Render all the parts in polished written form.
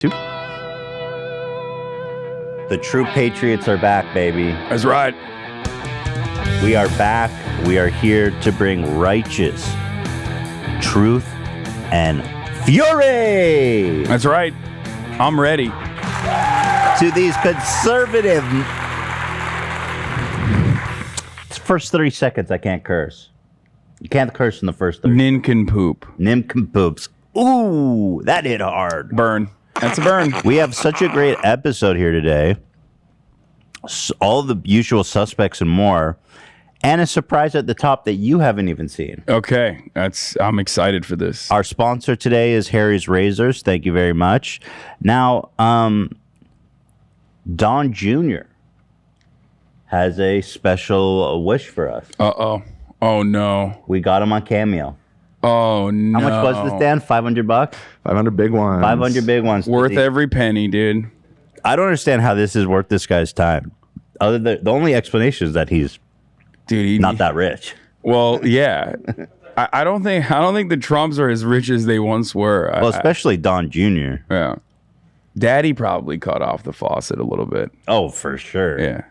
The true patriots are back, baby. That's right. We are back. We are here to bring righteous truth and fury. That's right. I'm ready. To these conservative... First 30 seconds, I can't curse. You can't curse in the first 30. Nincompoop. Nincompoops. Ooh, that hit hard. Burn. That's a burn. We have such a great episode here today. All the usual suspects and more. And a surprise at the top that you haven't even seen. Okay. I'm excited for this. Our sponsor today is Harry's Razors. Thank you very much. Now, Don Jr. has a special wish for us. Uh-oh. Oh, no. We got him on Cameo. Oh, no. How much was this, Dan? $500? 500 big ones. 500 big ones. Worth every penny, dude. I don't understand how this is worth this guy's time. Other than the only explanation is that he's not that rich. Well, yeah. I don't think the Trumps are as rich as they once were. Well, especially Don Jr. Yeah. Daddy probably cut off the faucet a little bit. Oh, for sure. Yeah.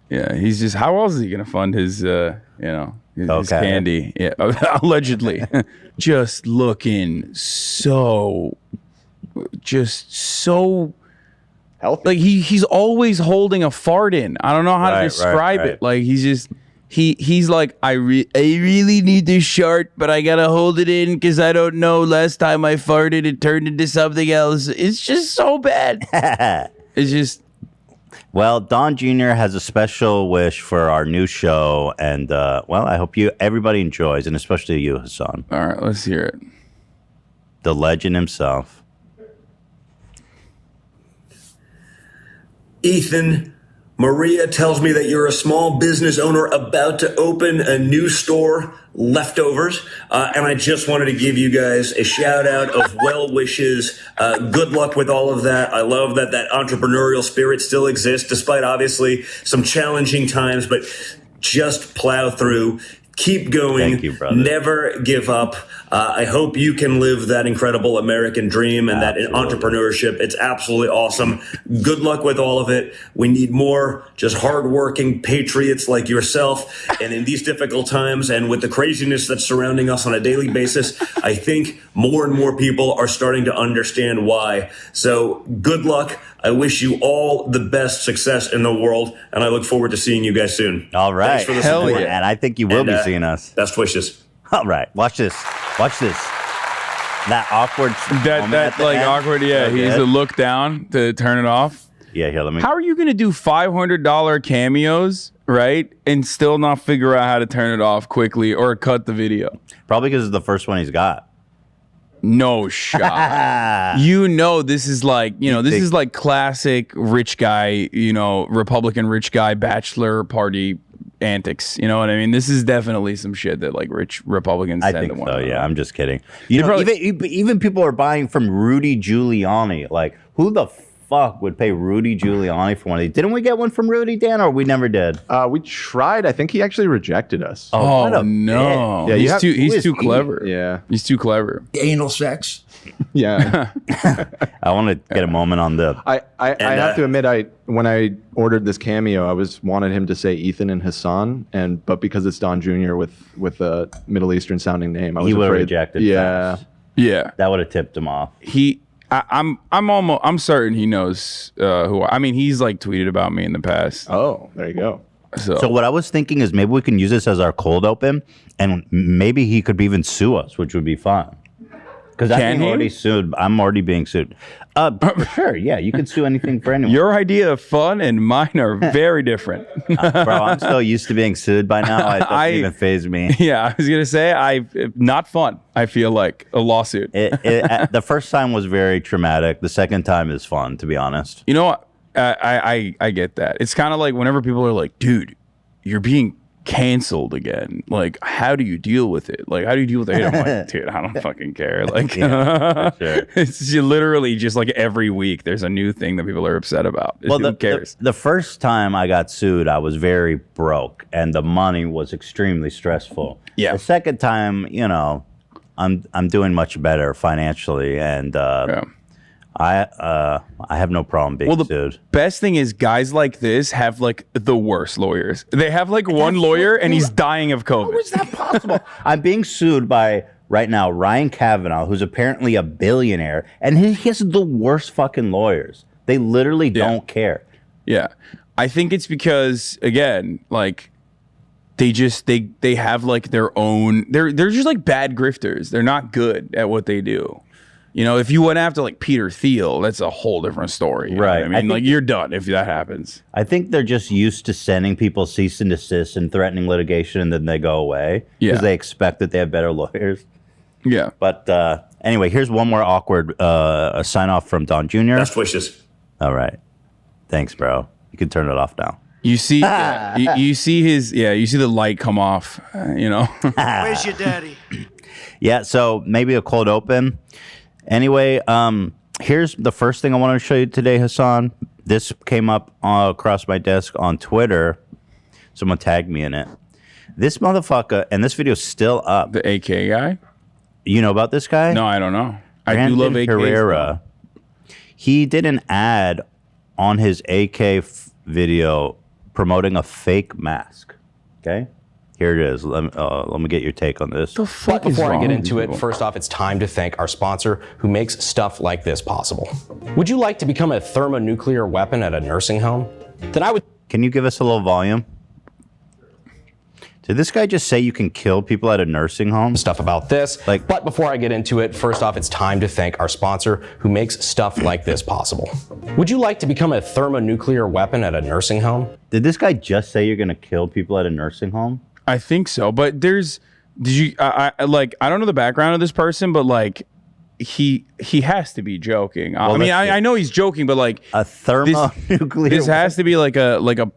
Yeah. He's just, how else is he going to fund his, his candy? Yeah. Allegedly. Just looking so healthy. like he's always holding a fart in. I don't know how to describe it. Like he's like, I really need this shart, but I gotta hold it in because I don't know. Last time I farted, it turned into something else. It's just so bad. It's just. Well, Don Jr. has a special wish for our new show, and I hope everybody enjoys, and especially you, Hassan. All right, let's hear it. The legend himself. Ethan, Maria tells me that you're a small business owner about to open a new store, Leftovers, and I just wanted to give you guys a shout out of well wishes. Good luck with all of that. I love that entrepreneurial spirit still exists, despite obviously some challenging times, but just plow through. Keep going. Thank you, brother. Never give up. I hope you can live that incredible American dream and that entrepreneurship. It's absolutely awesome. Good luck with all of it. We need more just hardworking patriots like yourself. And in these difficult times and with the craziness that's surrounding us on a daily basis, I think more and more people are starting to understand why. So good luck. I wish you all the best success in the world, and I look forward to seeing you guys soon. All right. Thanks for the support. And I think you will be seeing us. Best wishes. All right. Watch this. Watch this. That awkward That like end. Awkward, yeah. He needs to look down to turn it off. Yeah, here, let me. How are you going to do $500 cameos, right, and still not figure out how to turn it off quickly or cut the video? Probably because it's the first one he's got. No shot. This is like, this is like classic rich guy, Republican rich guy bachelor party antics. You know what I mean? This is definitely some shit that like rich Republicans I tend think to want. So, yeah. I'm just kidding. Even people are buying from Rudy Giuliani. Like, who the fuck would pay Rudy Giuliani for one of these? Didn't we get one from Rudy, Dan, or we never did? We tried. I think he actually rejected us. Oh no! Yeah, he's too clever. Yeah, he's too clever. Anal sex. Yeah. I want to get a moment on the. I have to admit, when I ordered this cameo, I wanted him to say Ethan and Hassan, but because it's Don Jr. with a Middle Eastern sounding name, I was he would have afraid. rejected. Yeah, fast. Yeah, that would have tipped him off. I'm certain he knows who. I mean, he's like tweeted about me in the past. Oh, there you go. So what I was thinking is maybe we can use this as our cold open, and maybe he could even sue us, which would be fun. Because I'm already sued. I'm already being sued. For sure, yeah. You can sue anything for anyone. Your idea of fun and mine are very different. Bro, I'm so used to being sued by now. It doesn't even faze me. Yeah, I was going to say, not fun, I feel like, a lawsuit. The first time was very traumatic. The second time is fun, to be honest. You know what? I get that. It's kind of like whenever people are like, dude, you're being canceled again. Like, how do you deal with it? Like, how do you deal with it? I'm like, dude, I don't fucking care. Like, yeah, for sure. It's literally just like every week there's a new thing that people are upset about. Well, who cares? The first time I got sued, I was very broke and the money was extremely stressful. Yeah. The second time, I'm doing much better financially, and I have no problem being the sued. best thing is guys like this have like the worst lawyers. They have like one lawyer and he's dying of COVID. How is that possible? I'm being sued by right now Ryan Kavanaugh, who's apparently a billionaire, and he has the worst fucking lawyers. They literally don't care. Yeah, I think it's because again, like they have like their own. They're just like bad grifters. They're not good at what they do. You know, if you went after like Peter Thiel, that's a whole different story. You know what I mean, like you're done if that happens. I think they're just used to sending people cease and desist and threatening litigation, and then they go away because they expect that they have better lawyers. Yeah. But anyway, here's one more awkward sign off from Don Jr. Best wishes. All right. Thanks, bro. You can turn it off now. You see, you see you see the light come off. You know. Where's your daddy? Yeah. So maybe a cold open. Anyway, here's the first thing I want to show you today, Hassan. This came up across my desk on Twitter. Someone tagged me in it. This motherfucker, and this video's still up. The AK guy? You know about this guy? No, I don't know. I Brandon do love AKs. Herrera. He did an ad on his AK video promoting a fake mask. Okay? Here it is. Let me get your take on this. But before I get into it, first off, it's time to thank our sponsor who makes stuff like this possible. Would you like to become a thermonuclear weapon at a nursing home? Then I would... Can you give us a little volume? Did this guy just say you can kill people at a nursing home? Stuff about this. But before I get into it, first off, it's time to thank our sponsor who makes stuff like this possible. Would you like to become a thermonuclear weapon at a nursing home? Did this guy just say you're going to kill people at a nursing home? I think so, but I don't know the background of this person, but like he has to be joking. Well, I know he's joking, but like a thermonuclear. This has to be like a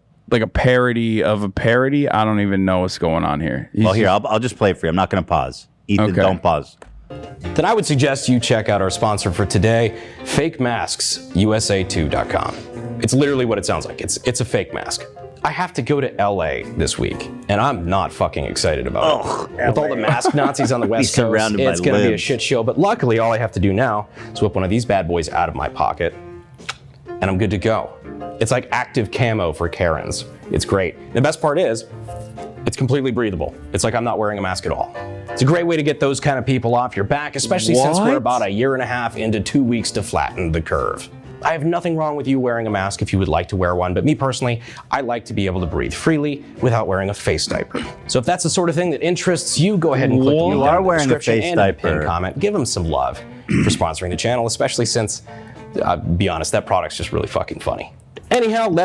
parody of a parody. I don't even know what's going on here. I'll just play it for you. I'm not going to pause. Ethan, don't pause. Then I would suggest you check out our sponsor for today, FakeMasksUSA2.com. It's literally what it sounds like. It's a fake mask. I have to go to LA this week, and I'm not fucking excited about it. With all the mask Nazis on the West Coast, it's going to be a shit show. But luckily, all I have to do now is whip one of these bad boys out of my pocket, and I'm good to go. It's like active camo for Karens. It's great. The best part is, it's completely breathable. It's like I'm not wearing a mask at all. It's a great way to get those kind of people off your back, especially since we're about a year and a half into 2 weeks to flatten the curve. I have nothing wrong with you wearing a mask if you would like to wear one, but me personally, I like to be able to breathe freely without wearing a face diaper. So if that's the sort of thing that interests you, go ahead and click the link down in the description and in the pinned comment. Give them some love for sponsoring the channel, especially since, be honest, that product's just really fucking funny. Anyhow,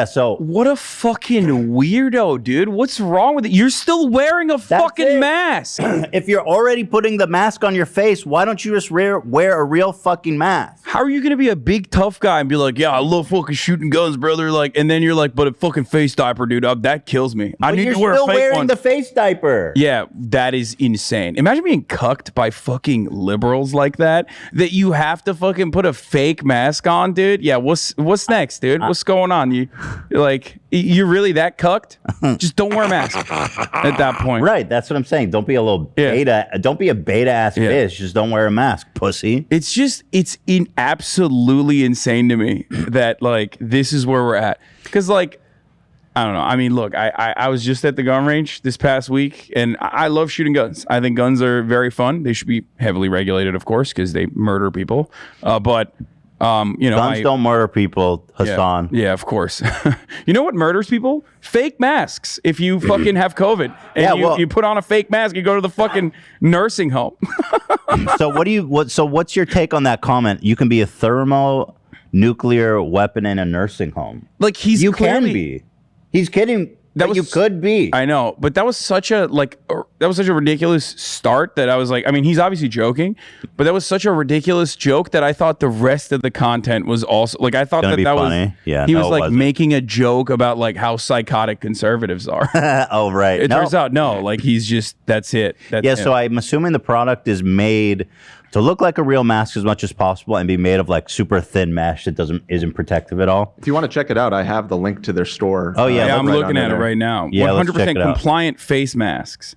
so what a fucking weirdo, dude. What's wrong with it? You're still wearing a fucking mask. If you're already putting the mask on your face, why don't you just wear a real fucking mask? How are you gonna be a big tough guy and be like, yeah, I love fucking shooting guns, brother? Like, and then you're like, but a fucking face diaper, dude, that kills me. I need to wear a fake one. You're still wearing the face diaper. Yeah, that is insane. Imagine being cucked by fucking liberals like that you have to fucking put a fake mask on, dude. Yeah, what's next, dude? What's going on? You're really that cucked? Just don't wear a mask at that point. Right, that's what I'm saying. Don't be a little beta. Don't be a beta ass bitch. Just don't wear a mask, pussy. It's absolutely insane to me that like this is where we're at. Because like I don't know. I mean, look, I was just at the gun range this past week, and I love shooting guns. I think guns are very fun. They should be heavily regulated, of course, because they murder people. But guns don't murder people, Hassan. Yeah, of course. You know what murders people? Fake masks. If you fucking have COVID and you put on a fake mask, you go to the fucking nursing home. So what's your take on that comment? You can be a thermonuclear weapon in a nursing home. Like you can be. He's kidding. You could be. I know, but that was such a ridiculous start that I was like, I mean, he's obviously joking, but that was such a ridiculous joke that I thought the rest of the content was also like, I thought that funny. Was he was like making a joke about like how psychotic conservatives are. Oh, right. It turns out no, like he's just that's it. That's him. So I'm assuming the product is made to look like a real mask as much as possible and be made of like super thin mesh that isn't protective at all. If you want to check it out, I have the link to their store. Oh yeah, I'm looking at it right now. Yeah, 100% compliant face masks.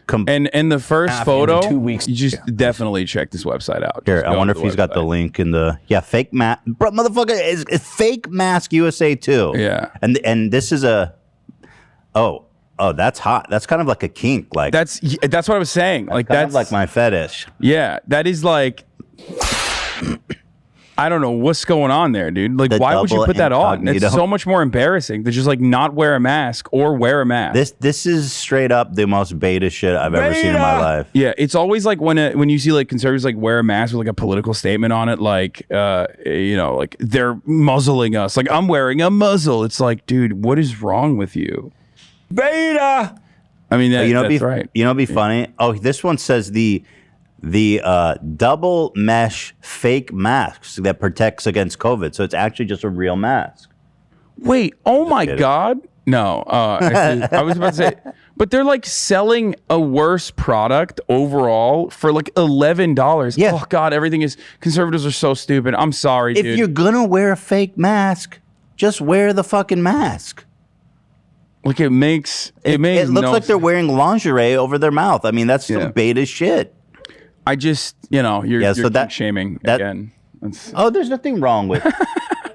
And the first half photo, into 2 weeks. you just definitely check this website out. Here, Just I go wonder to if he's got the website. link in the fake mask. Bro, motherfucker is fake mask USA too. Yeah. And this is a that's hot. That's kind of like a kink. Like That's what I was saying. Like kind that's of like my fetish. Yeah, that is like, I don't know what's going on there, dude. Like, The why would you double put that on? incognito. It's so much more embarrassing to just like not wear a mask or wear a mask. This is straight up the most beta shit I've ever seen in my life. Yeah, it's always like when you see like conservatives like wear a mask with like a political statement on it, like like they're muzzling us. Like, I'm wearing a muzzle. It's like, dude, what is wrong with you? Beta. I mean, that's right. You know, it'd be funny. Oh, this one says the double mesh fake masks that protects against COVID. So it's actually just a real mask. Wait, oh my kidding. God. No, I was about to say, but they're like selling a worse product overall for like $11. Yeah. Oh God, conservatives are so stupid. I'm sorry, If dude. you're gonna wear a fake mask, just wear the fucking mask. Like it makes It looks like they're wearing lingerie over their mouth. I mean, that's some beta shit. I just, you're so that- shaming that- again. That's, Oh, there's nothing wrong with.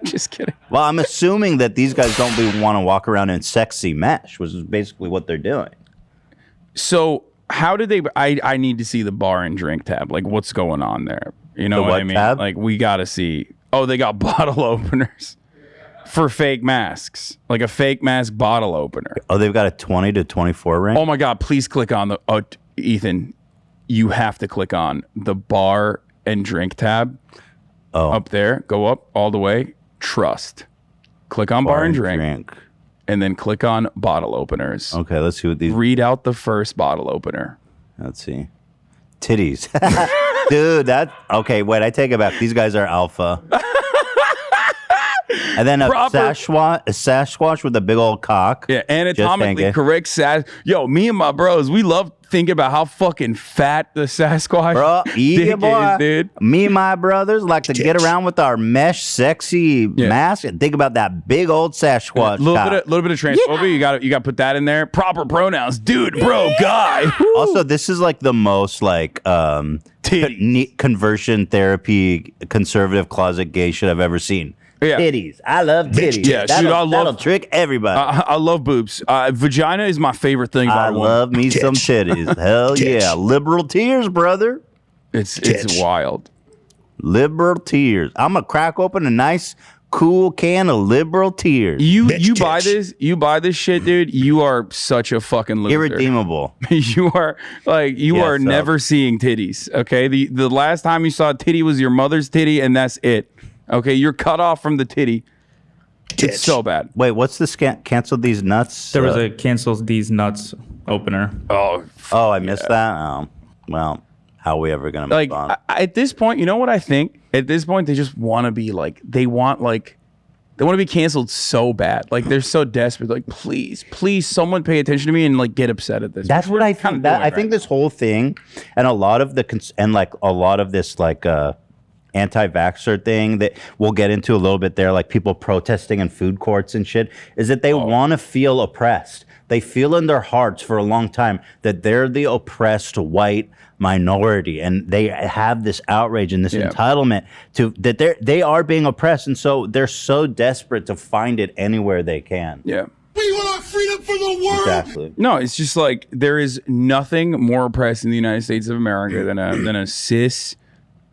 just kidding. Well, I'm assuming that these guys don't want to walk around in sexy mesh, which is basically what they're doing. So how did they? I need to see the bar and drink tab. Like, what's going on there? You know The what what I mean? tab? Like, we got to see. Oh, they got bottle openers for fake masks, like a fake mask bottle opener. Oh, they've got a 20 to 24 range. Oh my God! Please click on the. Oh, Ethan, you have to click on the bar and drink tab. Oh. Up there, go up all the way. Trust. Click on bar and drink, and then click on bottle openers. Okay, let's see what these. Read out the first bottle opener. Let's see. Titties. Dude, okay, wait, I take it back. These guys are alpha. And then a Sasquatch with a big old cock. Yeah, anatomically hanging. correct Yo, me and my bros, we love thinking about how fucking fat the Sasquatch Bro, yeah, dick boy. is, dude. Me and my brothers like to get around with our mesh sexy mask and think about that big old Sasquatch cock. Little bit of transphobia. You got to put that in there. Proper pronouns, dude, bro, guy. Also, this is like the most like conversion therapy conservative closet gay shit I've ever seen. Yeah. Titties. I love titties. Yeah, dude, that'll trick everybody. I love boobs. Vagina is my favorite thing about I a woman. love me some titties. Hell yeah. Liberal tears, brother. It's wild. Liberal tears. I'm going to crack open a nice, cool can of liberal tears. You buy this shit, dude. You are such a fucking loser. Irredeemable. You are never seeing titties. Okay, the last time you saw a titty was your mother's titty, and that's it. Okay, you're cut off from the titty. It's so bad. Wait, what's this? Cancel these nuts? There was a cancel these nuts opener. Oh, I missed that. Oh, well, how are we ever gonna move on? At this point, you know what I think? At this point, they just want to be like they want to be canceled so bad. Like they're so desperate. Like please, someone pay attention to me and like get upset at this. That's what I think. I think this whole thing and a lot of this anti-vaxxer thing that we'll get into a little bit there, like people protesting in food courts and shit, is that they want to feel oppressed. They feel in their hearts for a long time that they're the oppressed white minority, and they have this outrage and this entitlement to that they are being oppressed, and so they're so desperate to find it anywhere they can. Yeah. We want our freedom for the world. Exactly. No, it's just like there is nothing more oppressed in the United States of America than a cis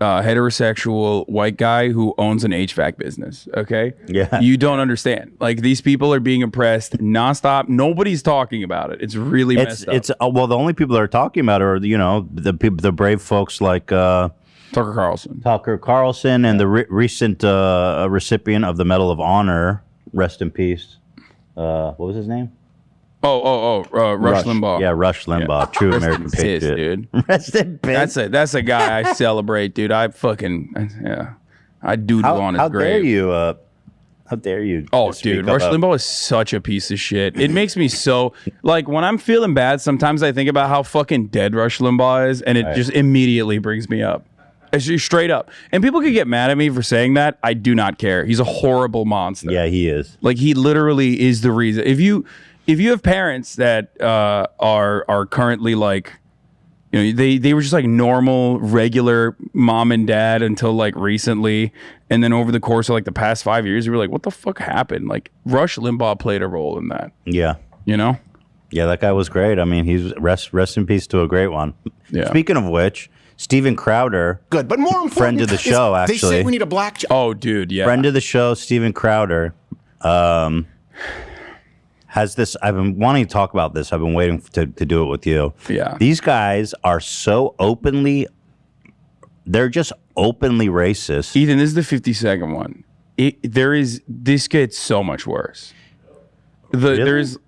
heterosexual white guy who owns an HVAC business. Okay. Yeah. You don't understand. Like these people are being oppressed nonstop. Nobody's talking about it. It's really messed up. Well, the only people that are talking about it are the brave folks like Tucker Carlson. And the recent recipient of the Medal of Honor, rest in peace. What was his name? Rush Limbaugh. Yeah, Rush Limbaugh, true American patriot, dude. Rest in peace. That's a guy I celebrate, dude. I doodle on his grave. How dare you? Oh, dude, Rush Limbaugh is such a piece of shit. It makes me so like when I'm feeling bad. Sometimes I think about how fucking dead Rush Limbaugh is, and it just immediately brings me up. It's just straight up. And people could get mad at me for saying that. I do not care. He's a horrible monster. Yeah, he is. Like he literally is the reason. If you have parents that are currently like You know, they were just like normal, regular mom and dad until like recently. And then over the course of like the past 5 years, we were like, what the fuck happened? Like Rush Limbaugh played a role in that. Yeah. You know? Yeah, that guy was great. I mean, he's rest in peace to a great one. Yeah. Speaking of which, Steven Crowder. Good, but more important, friend of the show, actually. They say we need a black. Oh, dude, yeah. Friend of the show, Steven Crowder, has this. I've been wanting to talk about this. I've been waiting to do it with you. Yeah. These guys are so openly. They're just openly racist. Ethan, this is the 52nd one. This gets so much worse. Really? There's.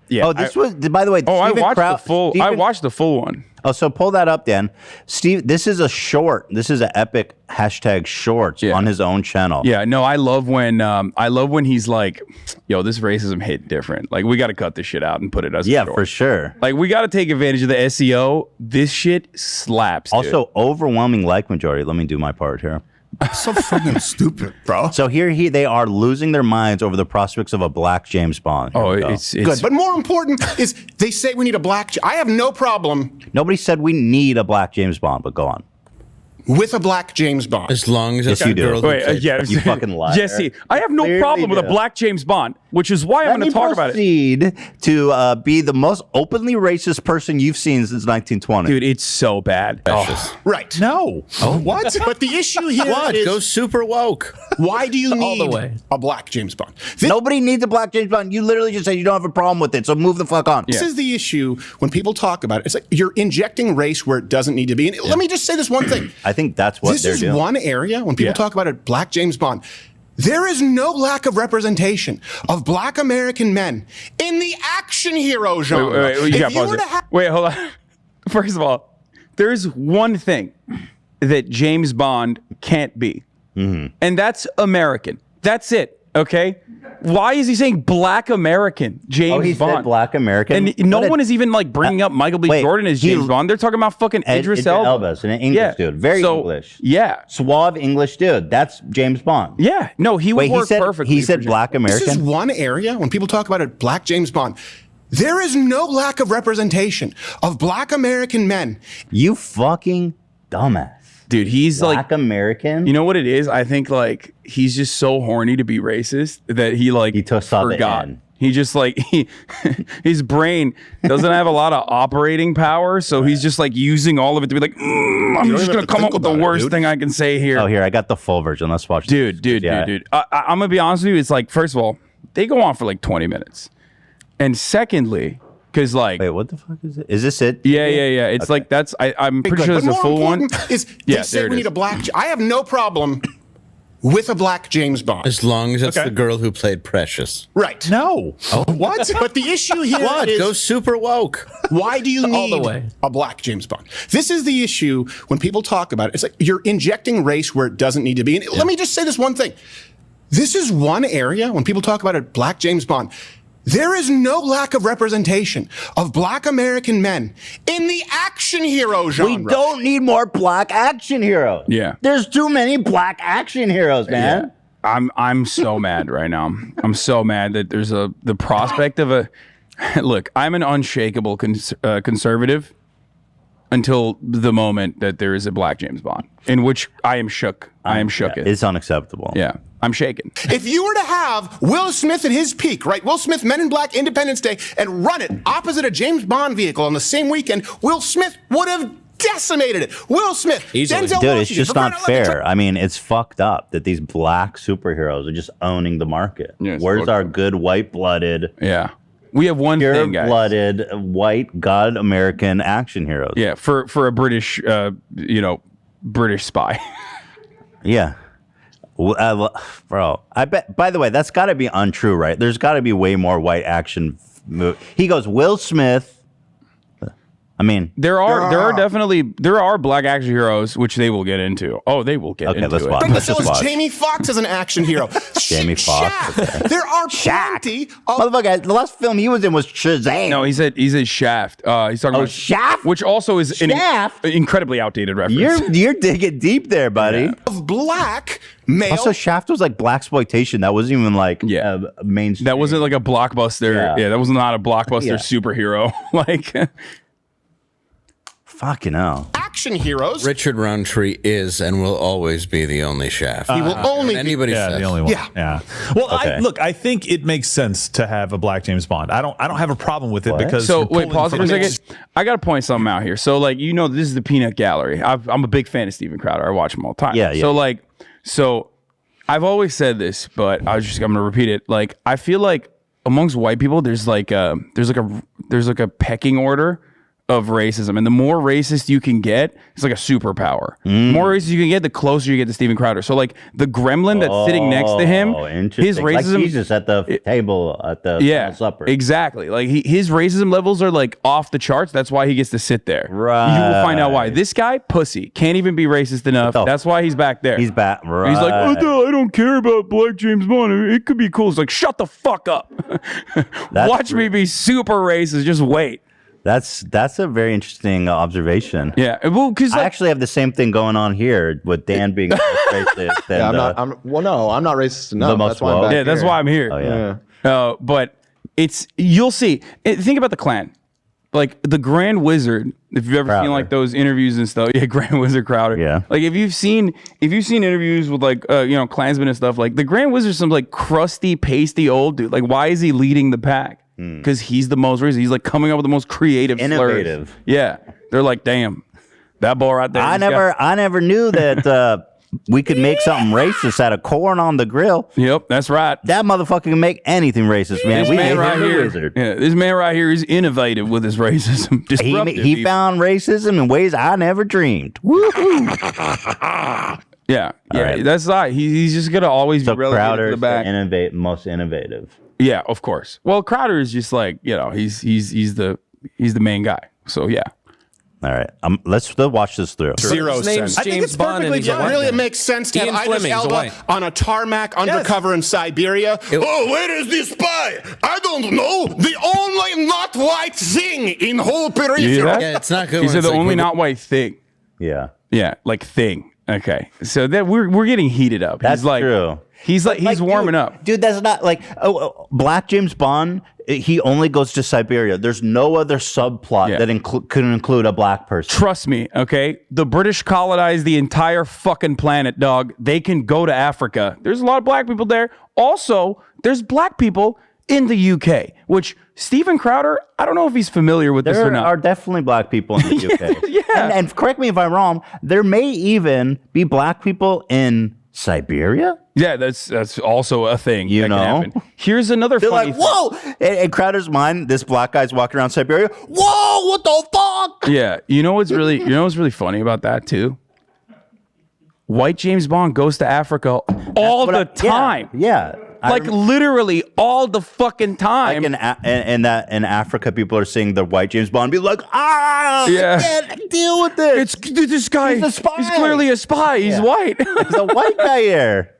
Yeah. Oh, this was. By the way. Oh, Steven I watched the full one. Oh, so pull that up, Dan. Steve, this is a short. This is an epic hashtag shorts on his own channel. Yeah, no, I love when he's like, yo, this racism hit different. Like, we got to cut this shit out and put it as a short. For sure. Like, we got to take advantage of the SEO. This shit slaps, Also, dude. overwhelming like majority. Let me do my part here. So fucking stupid, bro. So here they are losing their minds over the prospects of a black James Bond. Here we go. It's Good, but more important is they say we need a black. I have no problem Nobody said we need a black James Bond, but go on. with a black James Bond. As long as it's Yes, you a do. girl. Wait, yeah, You fucking liar. Jesse, I have no Clearly problem with a do. black James Bond, which is why I'm going to talk about it. Proceed to be the most openly racist person you've seen since 1920. Dude, it's so bad. Oh. Right. No. Oh, what? But the issue here What? is Go super woke. why do you All the need way. a black James Bond? Nobody needs a black James Bond. You literally just said you don't have a problem with it, so move the fuck on. This is the issue when people talk about it. It's like you're injecting race where it doesn't need to be. And let me just say this one thing. I think that's what This they're is doing. one area when people talk about a black James Bond. There is no lack of representation of black American men in the action hero genre. Wait, you If gotta you pause were it. to have- Wait, hold on. First of all, there's one thing that James Bond can't be, and that's American. That's it. Okay. Why is he saying black American James Oh, he Bond? said black American? And no What a- one is even like bringing up Michael B. wait, Jordan as he- James Bond. They're talking about fucking Idris Elba. An English dude. Very English. Yeah. Suave English dude. That's James Bond. Yeah. No, he would Wait, work perfectly. he for said James black Bond. American? This is one area when people talk about a black James Bond. There is no lack of representation of black American men. You fucking dumbass. Dude, he's Black like, American? you know what it is? I think like he's just so horny to be racist that he saw the forgot. N. He just like his brain doesn't have a lot of operating power, so he's just like using all of it to be like, I'm don't just even gonna have to come up think with the about it, worst dude. thing I can say here. Oh, here, I got the full version. Let's watch this. Dude. I'm gonna be honest with you. It's like, first of all, they go on for like 20 minutes, and secondly, because like, Wait, what the fuck is it? Is this it? yeah. It's like I'm pretty Good, sure but that's the more full one. important Is Yeah, they say there it we is. need a black. I have no problem with a black James Bond. As long as it's Okay. the girl who played Precious. Right. No. Oh, what? But the issue here What? is Go super woke. why do you All the need way. a black James Bond? This is the issue when people talk about it. It's like you're injecting race where it doesn't need to be. And let me just say this one thing. This is one area when people talk about a black James Bond. There is no lack of representation of black American men in the action hero genre. We don't need more black action heroes. Yeah. There's too many black action heroes, man. I'm so mad right now. I'm so mad that there's the prospect of a look. I'm an unshakable conservative until the moment that there is a black James Bond, in which I am shook. I am shook. Yeah, it's unacceptable. Yeah, I'm shaken. If you were to have Will Smith at his peak, right? Will Smith, Men in Black, Independence Day, and run it opposite a James Bond vehicle on the same weekend, Will Smith would have decimated it. Will Smith, Easily. Denzel Dude, it's Washington, just for crying not out loud, fair. I mean, it's fucked up that these black superheroes are just owning the market. Yeah, it's Where's fucked our up. good white-blooded, Yeah, we have one thing, guys. pure-blooded, white, God American action heroes? Yeah, for a British, British spy. Yeah. Bro, I bet, by the way, that's got to be untrue, right? There's got to be way more white action. He goes, Will Smith. I mean, There are definitely black action heroes, which they will get into. Oh, they will get Okay, into let's it. watch. But Let's so just is watch. Jamie Foxx as an action hero. Jamie Foxx, Shaq. okay. There are plenty of motherfucker, the last film he was in was Shazam. No, he said Shaft. He's talking about Shaft? which also is an Shaft? incredibly outdated reference. You're digging deep there, buddy. of black male. Also, Shaft was like blaxploitation. That wasn't even like Yeah. mainstream. That wasn't like a blockbuster. Yeah. Yeah, that was not a blockbuster Yeah. superhero. Like, Fucking hell. Action heroes. Richard Roundtree is and will always be the only Shaft. He will only be anybody says. the only one. Yeah. Well, Okay. I think it makes sense to have a black James Bond. I don't have a problem with it because. So you're wait, pulling pause from for a a second. I got to point something out here. So like, this is the peanut gallery. I'm a big fan of Steven Crowder. I watch him all the time. Yeah, yeah. So I've always said this, but I'm going to repeat it. Like, I feel like amongst white people, there's like a pecking order of racism, and the more racist you can get, it's like a superpower. The more racist you can get, the closer you get to Steven Crowder. So like the gremlin that's sitting next to him, his racism, like Jesus at the table at the Final supper. exactly. Like his racism levels are like off the charts. That's why he gets to sit there. Right. You will find out why. This guy, pussy, can't even be racist enough. That's why he's back there. He's back. Right. He's like, I don't care about black James Bond. It could be cool. It's like, shut the fuck up. Watch me be super racist. Just wait. That's a very interesting observation. Yeah, well, because I actually have the same thing going on here with Dan being racist. And, I'm not racist enough. That's why I'm back that's here. why I'm here. Oh yeah. But you'll see. Think about the Klan. Like the Grand Wizard, if you've ever seen like those interviews and stuff, Grand Wizard Crowder. Yeah. Like if you've seen interviews with like Klansmen and stuff, like the Grand Wizard's some like crusty, pasty old dude. Like why is he leading the pack? Because he's the most racist. He's like coming up with the most creative, innovative. slurs. Yeah, they're like, damn, that boy right there. I never knew that we could make something racist out of corn on the grill. Yep, that's right. That motherfucker can make anything racist, man. This We man made right him a here, wizard. this man right here is innovative with his racism. Disruptive. He found racism in ways I never dreamed. Woohoo! Yeah, right. that's right. He's just gonna always be relegated to Crowder's the back. most innovative. Yeah, of course. Well, Crowder is just like he's the main guy. So yeah. All right, let's still watch this through. Zero His name's sense. I think James it's Bond and perfectly he's a fine. white Really, guy. it makes sense to Ian have Idris Fleming's a Elba white. on a tarmac undercover in Siberia. Oh, where is the spy? I don't know. The only not white thing in whole periphery. You hear that? Yeah, it's not good. He when said it's the like, only we're- not white thing. Yeah, Yeah, like thing. Okay, so that we're getting heated up. that's he's like, true. He's like he's warming dude, up. Dude, that's not like Black James Bond. He only goes to Siberia. There's no other subplot that could include a black person. Trust me, okay? The British colonized the entire fucking planet, dog. They can go to Africa. There's a lot of black people there. Also, there's black people in the UK, which Steven Crowder, I don't know if he's familiar with this or There not. are definitely black people in the UK. Yeah. And correct me if I'm wrong, there may even be black people in Siberia. Yeah, that's also a thing. You that know? can happen. Here's another They're funny like, whoa! In Crowder's mind, this black guy's walking around Siberia. Whoa! What the fuck? Yeah, you know what's really funny about that too? White James Bond goes to Africa all the time. Yeah. Like literally all the fucking time. Like in Africa, people are seeing the white James Bond be like, I can't deal with this. This guy. He's a spy. He's clearly a spy. He's white. He's a white guy here.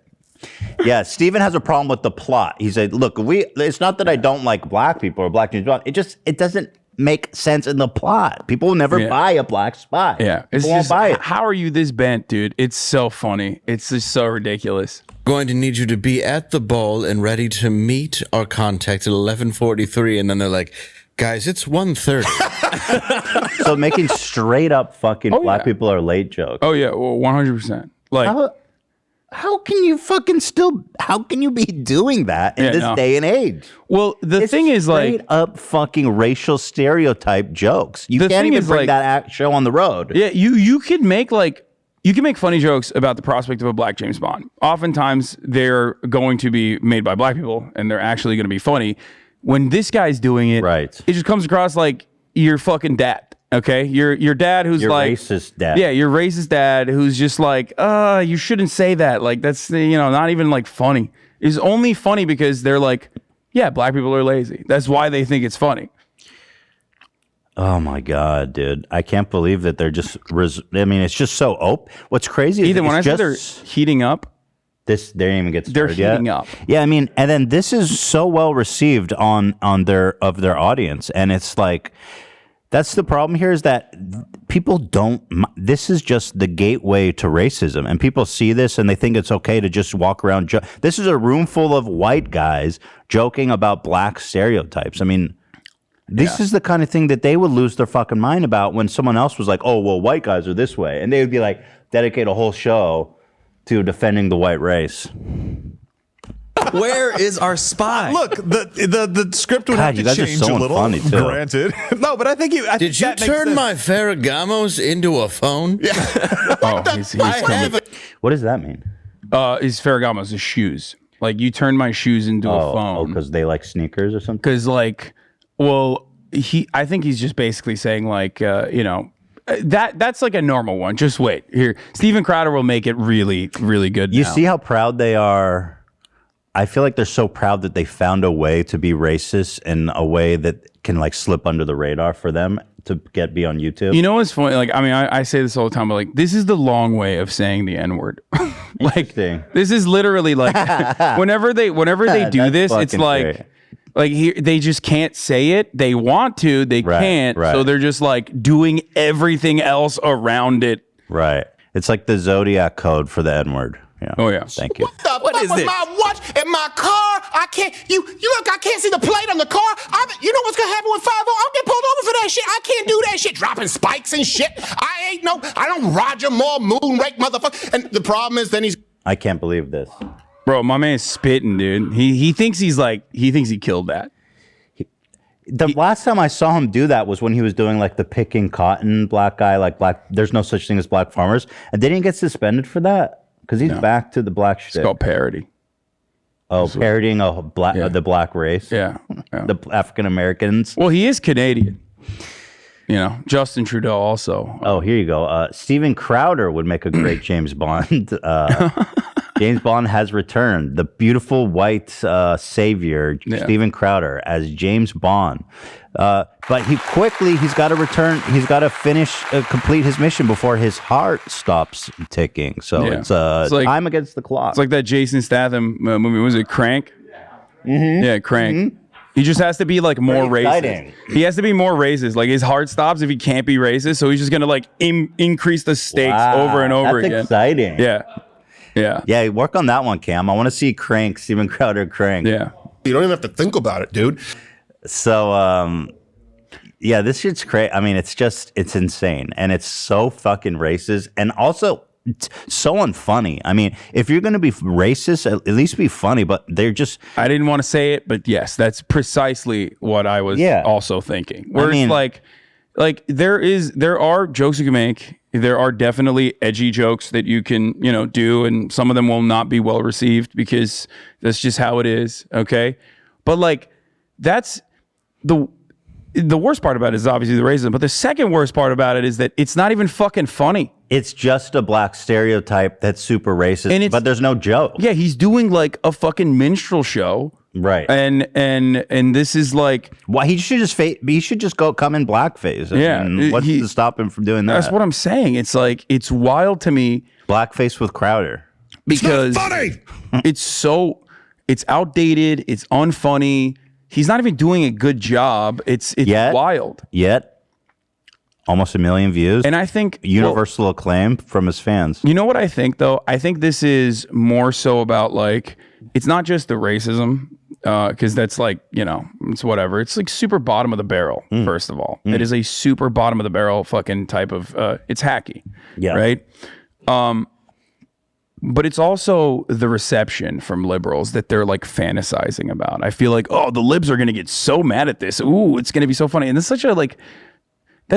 Yeah, Steven has a problem with the plot. He said, look, it's not that I don't like black people or black James Bond. It doesn't make sense in the plot. People will never buy a black spy. Yeah. People won't buy it. How are you this bent, dude? It's so funny. It's just so ridiculous. Going to need you to be at the ball and ready to meet our contact at 11:43, and then they're like, guys, it's 1:30. So making straight up fucking black people are late jokes. Oh yeah, well, 100%. Like how can you be doing that in this day and age? Well, the thing is like straight up fucking racial stereotype jokes. You can't even bring that show on the road. Yeah, you could make funny jokes about the prospect of a black James Bond. Oftentimes they're going to be made by black people and they're actually going to be funny. When this guy's doing it, it just comes across like your fucking dad. Okay, your dad who's your like racist dad. Yeah, your racist dad who's just like, you shouldn't say that. Like that's not even like funny. It's only funny because they're like, yeah, black people are lazy. That's why they think it's funny. Oh my god, dude! I can't believe that they're just. It's just so open. What's crazy is Ethan, when I said they're heating up, they didn't even get started they're heating yet. up. Yeah, and then this is so well received on their audience, and it's like. That's the problem here is that people don't. This is just the gateway to racism. And people see this and they think it's okay to just walk around. This is a room full of white guys joking about black stereotypes. I mean, This is the kind of thing that they would lose their fucking mind about when someone else was like, oh, well, white guys are this way. And they would be like, dedicate a whole show to defending the white race. Where is our spy? Look, the script would have to change a little. Funny too. Granted, no, but I think you. Did you turn my Ferragamos into a phone? Yeah. He's coming. What does that mean? His Ferragamos, his shoes. Like you turned my shoes into a phone. Oh, because they like sneakers or something. Because I think he's just basically saying like, that's like a normal one. Just wait here. Steven Crowder will make it really, really good. You see how proud they are. I feel like they're so proud that they found a way to be racist in a way that can like slip under the radar for them to be on YouTube. You know what's funny? Like, I mean, I say this all the time, but like, this is the long way of saying the N-word. Like, this is literally like, whenever they do this, it's like, they just can't say it. They want to, they can't. Right. So they're just like doing everything else around it. Right. It's like the Zodiac code for the N-word. Yeah. Oh yeah. Thank you. What is this? My watch and my car. I can't. You look. I can't see the plate on the car. You know what's gonna happen with 5-0? I'll get pulled over for that shit. I can't do that shit. Dropping spikes and shit. I don't Roger Moore moonrake motherfucker. And the problem is, then he's. I can't believe this, bro. My man's spitting, dude. He thinks he killed that. The last time I saw him do that was when he was doing like the picking cotton black guy, like black. There's no such thing as black farmers, and didn't he get suspended for that? Because he's back to the black shit. It's called parody. Oh, parodying the black race. Yeah. The African Americans. Well, he is Canadian. You know, Justin Trudeau also. Oh, here you go. Steven Crowder would make a great James Bond. James Bond has returned. The beautiful white savior, Steven Crowder, as James Bond. But he's got to return. He's got to complete his mission before his heart stops ticking. So it's like, time against the clock. It's like that Jason Statham movie. Was it Crank? Mm-hmm. Yeah, Crank. Mm-hmm. He just has to be like more racist. He has to be more racist. Like his heart stops if he can't be racist. So he's just gonna like increase the stakes over and over again. That's exciting. Yeah. Work on that one, Cam. I want to see Crank, Steven Crowder, Crank. Yeah. You don't even have to think about it, dude. So, this shit's crazy. I mean, it's insane. And it's so fucking racist and also so unfunny. I mean, if you're going to be racist, at least be funny, but they're just... I didn't want to say it, but yes, that's precisely what I was also thinking. Where it's like there are jokes you can make. There are definitely edgy jokes that you can, do, and some of them will not be well received because that's just how it is, okay? But like, that's... The worst part about it is obviously the racism, but the second worst part about it is that it's not even fucking funny. It's just a black stereotype that's super racist, but there's no joke. Yeah, he's doing like a fucking minstrel show. Right. And this is like... Why he should just come in blackface. What's to stop him from doing that? That's what I'm saying. It's like, it's wild to me. Blackface with Crowder. Because it's not funny. It's outdated. It's unfunny. He's not even doing a good job. It's wild. Yet, almost 1 million views. And I think... Universal acclaim from his fans. You know what I think, though? I think this is more so about, like... It's not just the racism, because that's like, it's whatever. It's like super bottom of the barrel, first of all. It is a super bottom of the barrel fucking type of... it's hacky. Yeah. Right? But it's also the reception from liberals that they're like fantasizing about. I feel like, oh, the libs are going to get so mad at this. Ooh, it's going to be so funny. And that's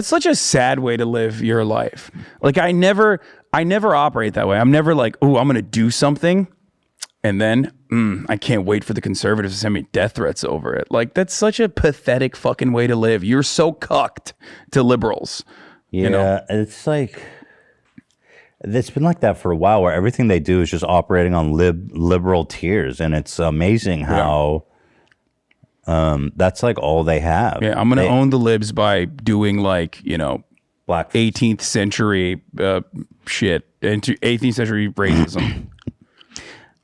such a sad way to live your life. Like I never operate that way. I'm never like, oh, I'm going to do something. And then I can't wait for the conservatives to send me death threats over it. Like that's such a pathetic fucking way to live. You're so cucked to liberals. Yeah, it's like... It's been like that for a while, where everything they do is just operating on liberal tiers, and it's amazing how that's like all they have. Yeah, I'm gonna own the libs by doing like black 18th century shit, into 18th century racism.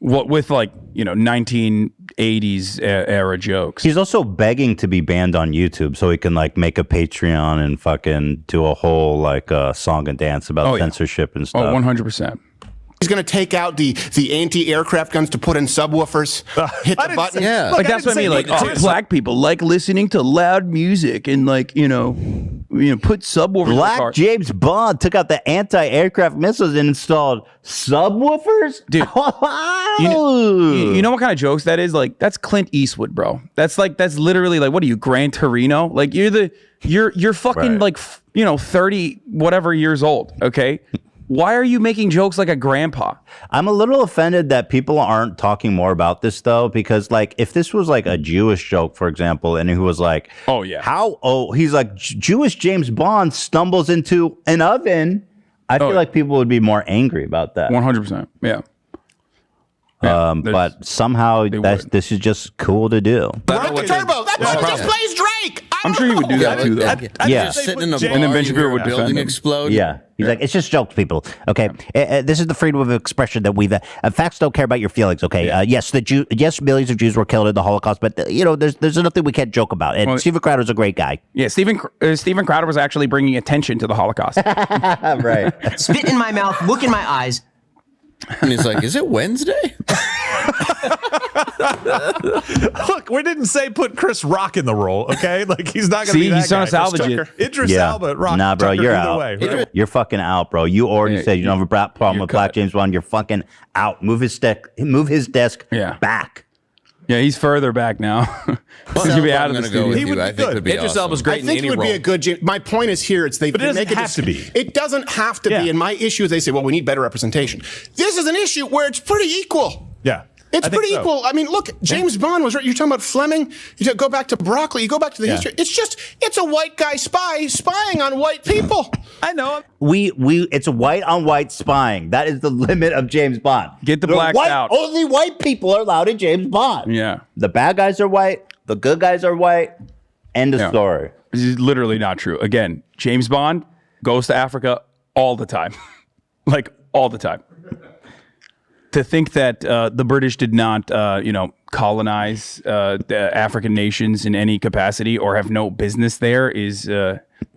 What with like 1980s era jokes. He's also begging to be banned on YouTube so he can like make a Patreon and fucking do a whole like song and dance about censorship and stuff. Oh, 100%. He's going to take out the anti-aircraft guns to put in subwoofers. Hit the button. Yeah. Like that's what I mean. Like black people like listening to loud music and like put subwoofers. in the car. Black James Bond took out the anti-aircraft missiles and installed subwoofers. Dude, you know what kind of jokes that is? Like that's Clint Eastwood, bro. That's literally like, what are you, Gran Torino? Like you're fucking Right. 30 whatever years old. Okay. Why are you making jokes like a grandpa? I'm a little offended that people aren't talking more about this though, because like if this was like a Jewish joke, for example, and he was like, oh yeah, he's like Jewish James Bond stumbles into an oven, I feel like people would be more angry about that. 100%. Yeah. But somehow this is just cool to do. Rocket Turbo. That one just plays Drake. I'm sure you would do that too, though. Just sitting in a bar, and then Ben Shapiro would building defend him. explode. Yeah. He's like, it's just jokes, people. Okay. This is the freedom of expression that we've. Facts don't care about your feelings. Okay. Yes, yes, millions of Jews were killed in the Holocaust, but there's nothing we can't joke about. And Steven Crowder's a great guy. Yeah, Steven Crowder was actually bringing attention to the Holocaust. Right. Spit in my mouth, look in my eyes. And he's like, is it Wednesday? Look, we didn't say put Chris Rock in the role, okay? Like he's not going to be that he's trying guy. to salvage it. Idris Elba, Rock. Nah, bro, Tucker, you're either out. way, right? You're fucking out, bro. You already said you don't have a problem with Black James Bond. You're fucking out. Move his desk back. Yeah, he's further back now. He's gonna be out of the studio. He would be good. Idris Elba's great I think it would be a good. My point is here. It's they. But it make doesn't have to be. It doesn't have to be. And my issue is they say, well, we need better representation. This is an issue where it's pretty equal. Yeah. It's pretty equal. I mean, look, James Bond was right. You're talking about Fleming. You go back to Broccoli. You go back to the history. It's a white guy spying on white people. I know. It's white on white spying. That is the limit of James Bond. Get the blacks out. Only white people are allowed in James Bond. Yeah. The bad guys are white. The good guys are white. End of story. This is literally not true. Again, James Bond goes to Africa all the time. Like all the time. To think that the British did not, colonize the African nations in any capacity or have no business there is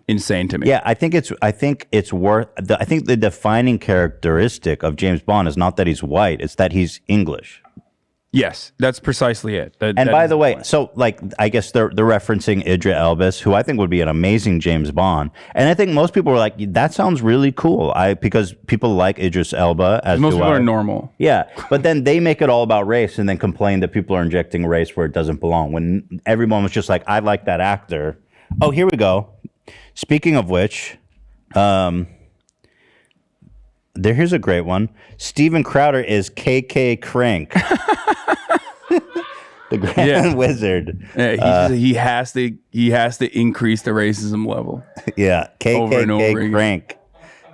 insane to me. Yeah, I think the defining characteristic of James Bond is not that he's white; it's that he's English. Yes, that's precisely it. And by the way, so like I guess they're referencing Idris Elba, who I think would be an amazing James Bond. And I think most people were like, that sounds really cool. Because people like Idris Elba. As most people are normal. Yeah, but then they make it all about race and then complain that people are injecting race where it doesn't belong. When everyone was just like, I like that actor. Oh, here we go. Speaking of which, here's a great one. Steven Crowder is KK Crank. The Grand Wizard. Yeah, he has to increase the racism level. Yeah, KK Crank.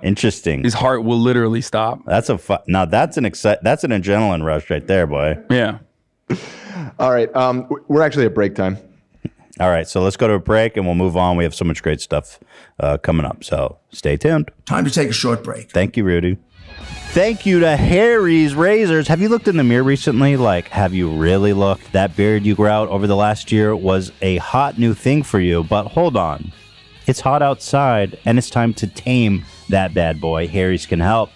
Interesting. His heart will literally stop. That's an adrenaline rush right there, boy. Yeah. All right, we're actually at break time. All right, so let's go to a break and we'll move on. We have so much great stuff coming up, so stay tuned. Time to take a short break. Thank you, Rudy. Thank you to Harry's Razors. Have you looked in the mirror recently? Like, have you really looked? That beard you grew out over the last year was a hot new thing for you, but hold on. It's hot outside, and it's time to tame that bad boy. Harry's can help.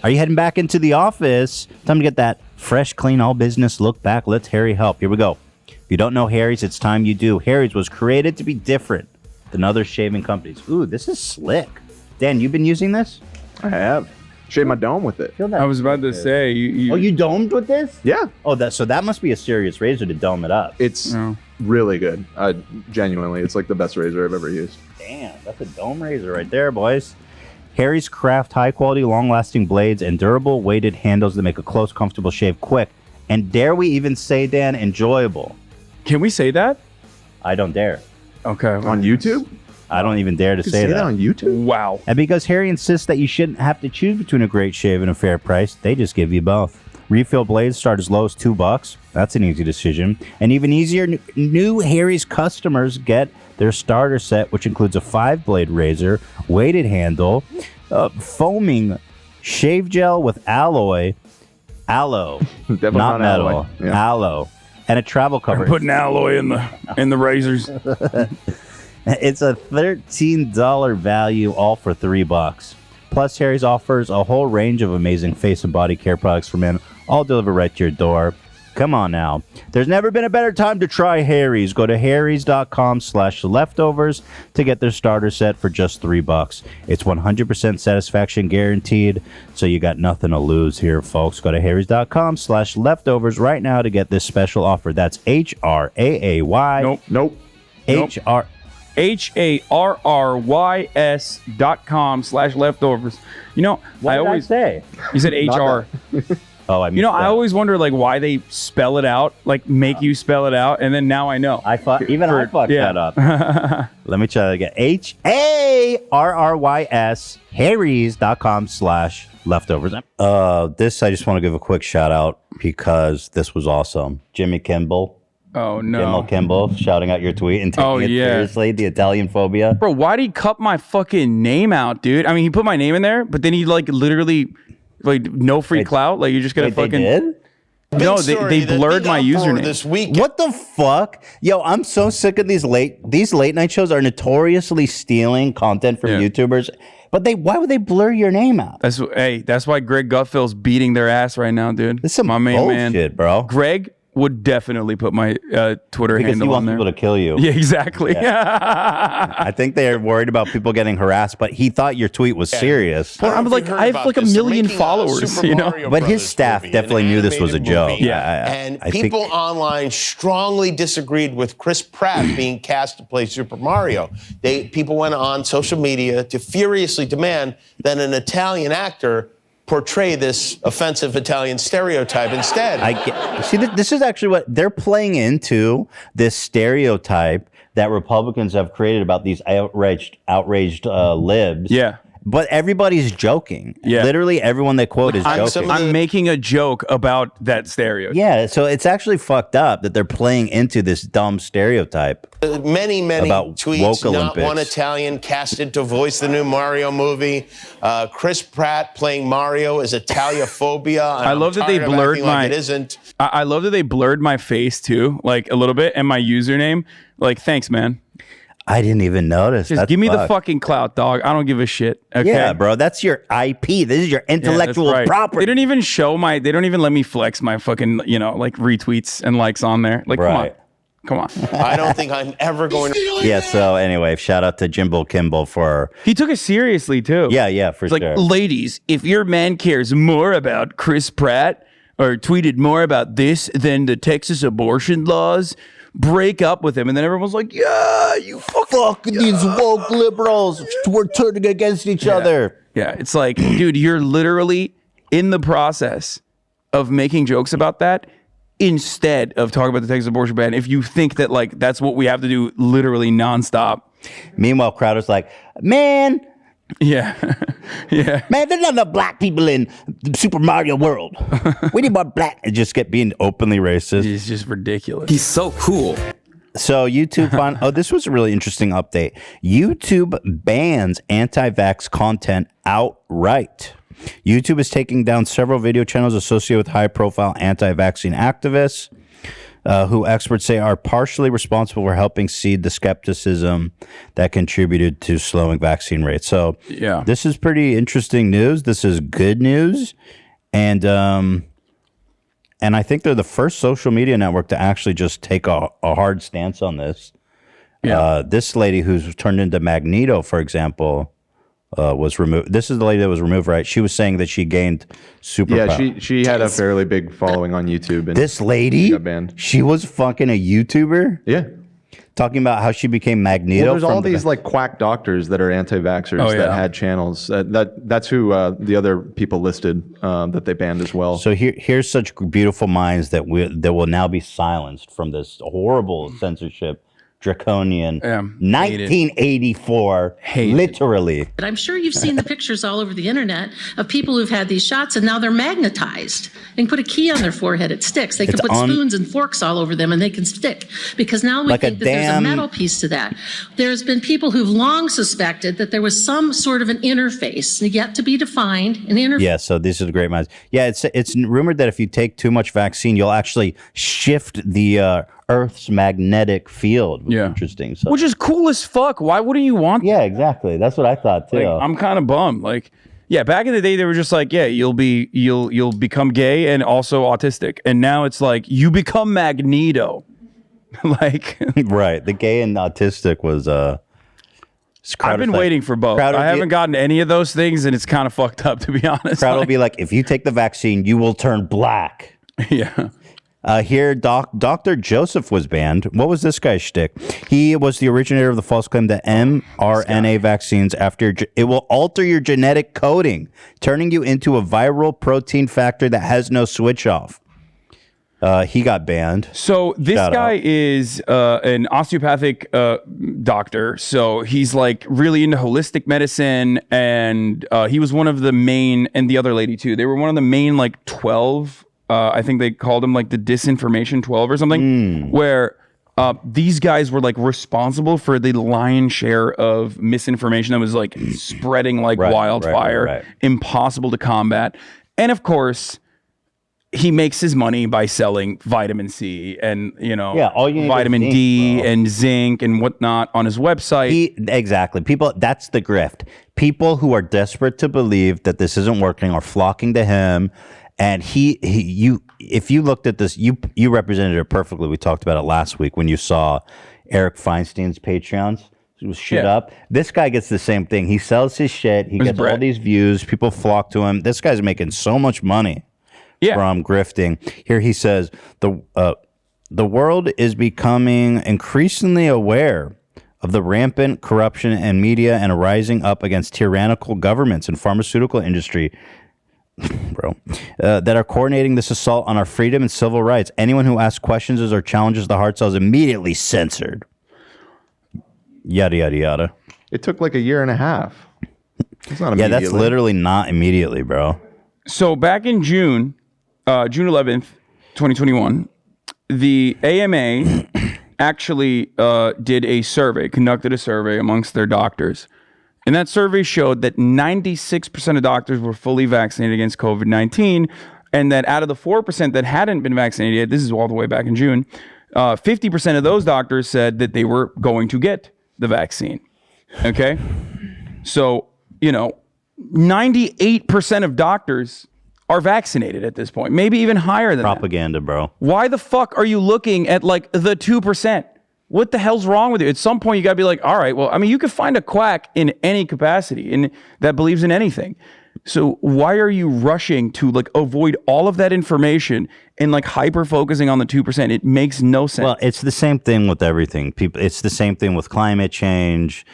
Are you heading back into the office? Time to get that fresh, clean, all business look back. Let's Harry help. Here we go. If you don't know Harry's, it's time you do. Harry's was created to be different than other shaving companies. Ooh, this is slick. Dan, you've been using this? I have. Shaved my dome with it. I was about to say. You domed with this? Yeah. Oh, so that must be a serious razor to dome it up. It's really good. Genuinely, it's like the best razor I've ever used. Damn, that's a dome razor right there, boys. Harry's craft high-quality, long-lasting blades and durable weighted handles that make a close, comfortable shave quick. And dare we even say, Dan, enjoyable. Can we say that? I don't dare. Okay. On YouTube? I don't even dare to say that. On YouTube? Wow. And because Harry insists that you shouldn't have to choose between a great shave and a fair price, they just give you both. Refill blades start as low as $2. That's an easy decision. And even easier, new Harry's customers get their starter set, which includes a 5-blade razor, weighted handle, foaming shave gel with aloe, not metal, aloe, and a travel cover. They're putting alloy in the razors. It's a $13 value, all for $3. Plus, Harry's offers a whole range of amazing face and body care products for men, all delivered right to your door. Come on now. There's never been a better time to try Harry's. Go to harrys.com/leftovers to get their starter set for just $3. It's 100% satisfaction guaranteed, so you got nothing to lose here, folks. Go to harrys.com/leftovers right now to get this special offer. That's HRAAY. Nope. HR. HARRYS.com/leftovers. You know, What did I say? You said HR. Oh, I You know, I always wonder like why they spell it out, like make you spell it out, and then now I know. I fucked that up. Let me try that again. HARRYS, harrys.com/leftovers. This I just want to give a quick shout out because this was awesome. Jimmy Kimball. Oh no. Jimmy Kimball shouting out your tweet and taking it seriously, the Italian phobia. Bro, why'd he cut my fucking name out, dude? I mean, he put my name in there, but then he like literally like no free clout. Like you're just gonna fucking. They did? No, they blurred my username this week. What the fuck? Yo, I'm so sick of these late night shows are notoriously stealing content from YouTubers. But why would they blur your name out? That's why Greg Gutfield's beating their ass right now, dude. This is some my main bullshit, man, bro. Greg would definitely put my Twitter because handle he wants on there. people to kill you. Yeah, exactly. Yeah. I think they're worried about people getting harassed, but he thought your tweet was serious. Well, I'm like, I have like a million followers, you know. But his staff definitely knew this was a joke. And people online strongly disagreed with Chris Pratt being cast to play Super Mario. People went on social media to furiously demand that an Italian actor portray this offensive Italian stereotype instead. This is actually what they're playing into, this stereotype that Republicans have created about these outraged libs. Yeah. But everybody's joking. Yeah. Literally everyone they quote is joking. I'm making a joke about that stereotype. Yeah, so it's actually fucked up that they're playing into this dumb stereotype. Many about tweets, woke not Olympics. one Italian casted to voice the new Mario movie. Chris Pratt playing Mario is Italiaphobia. I love that they blurred it isn't. I love that they blurred my face too, like a little bit, and my username. Like, thanks, man. I didn't even notice. Just give me the fucking clout, dog. I don't give a shit. Okay? Yeah, bro. That's your IP. This is your intellectual property. They don't even show they don't even let me flex my fucking, like retweets and likes on there. Like, come on. I don't think I'm ever going to. Yeah, so anyway, shout out to Jimbo Kimball for. He took it seriously, too. Yeah, for sure. Like, ladies, if your man cares more about Chris Pratt or tweeted more about this than the Texas abortion laws, break up with him. And then everyone's like, yeah, you fuck these woke liberals. We're turning against each other. Yeah, it's like, dude, you're literally in the process of making jokes about that instead of talking about the Texas abortion ban. If you think that like that's what we have to do literally nonstop. Meanwhile, Crowder's like, man. Yeah. Yeah. Man, there's not enough black people in the Super Mario World. We need more black. And just being openly racist. He's just ridiculous. He's so cool. So YouTube this was a really interesting update. YouTube bans anti-vax content outright. YouTube is taking down several video channels associated with high-profile anti-vaccine activists, who experts say are partially responsible for helping seed the skepticism that contributed to slowing vaccine rates. So yeah, this is pretty interesting news. This is good news. And I think they're the first social media network to actually just take a hard stance on this. Yeah. This lady who's turned into Magneto, for example, was removed. This is the lady that was removed, right? She was saying that she gained superpower. Yeah, she had a fairly big following on YouTube. And this lady, got banned. She was fucking a YouTuber? Yeah. Talking about how she became Magneto. Well, there's all these like quack doctors that are anti-vaxxers that had channels. That's who the other people listed that they banned as well. So here's such beautiful minds that will now be silenced from this horrible censorship. Draconian 1984 literally. But I'm sure you've seen the pictures all over the internet of people who've had these shots and now they're magnetized. They can put a key on their forehead, it sticks. They can put spoons and forks all over them and they can stick. Because now we think that there's a metal piece to that. There's been people who've long suspected that there was some sort of an interface yet to be defined. An interface. Yeah, so these are the great minds. Yeah, it's rumored that if you take too much vaccine, you'll actually shift the Earth's magnetic field. Yeah. Interesting. So. Which is cool as fuck. Why wouldn't you want that? Yeah, exactly. That's what I thought too. Like, I'm kind of bummed. Like, Yeah, back in the day, they were just like, yeah, you'll become gay and also autistic, and now it's like you become Magneto. Like, right? The gay and autistic was I've been waiting for both. I haven't gotten any of those things, and it's kind of fucked up, to be honest. Crowd will be like, if you take the vaccine, you will turn black. Yeah. Here, Dr. Joseph was banned. What was this guy's shtick? He was the originator of the false claim that mRNA vaccines, it will alter your genetic coding, turning you into a viral protein factor that has no switch off. He got banned. So this guy is an osteopathic doctor. So he's like really into holistic medicine, and he was one of the main, and the other lady too. They were one of the main like 12. I think they called them like the disinformation 12 or something, where these guys were like responsible for the lion's share of misinformation that was like spreading like wildfire, impossible to combat. And of course, he makes his money by selling vitamin C and, all you need vitamin D and zinc and whatnot on his website. Exactly. People, that's the grift. People who are desperate to believe that this isn't working are flocking to him. And if you looked at this, you represented it perfectly. We talked about it last week when you saw Eric Feinstein's Patreons. It was shit up. This guy gets the same thing. He sells his shit. He gets all these views. People flock to him. This guy's making so much money from grifting. Here he says, the world is becoming increasingly aware of the rampant corruption in media and rising up against tyrannical governments and pharmaceutical industry that are coordinating this assault on our freedom and civil rights. Anyone who asks questions or challenges the hard sell is immediately censored. Yada, yada, yada. It took like a year and a half. It's not immediately. Yeah, that's literally not immediately, bro. So back in June 11th, 2021, the AMA actually conducted a survey amongst their doctors. And that survey showed that 96% of doctors were fully vaccinated against COVID-19, and that out of the 4% that hadn't been vaccinated yet, this is all the way back in June, 50% of those doctors said that they were going to get the vaccine. Okay? So, 98% of doctors are vaccinated at this point, maybe even higher than propaganda, bro. Why the fuck are you looking at like the 2%? What the hell's wrong with you? At some point, you got to be like, all right, well, I mean, you could find a quack in any capacity and that believes in anything. So why are you rushing to like avoid all of that information and like hyper focusing on the 2%? It makes no sense. Well, it's the same thing with everything. It's the same thing with climate change.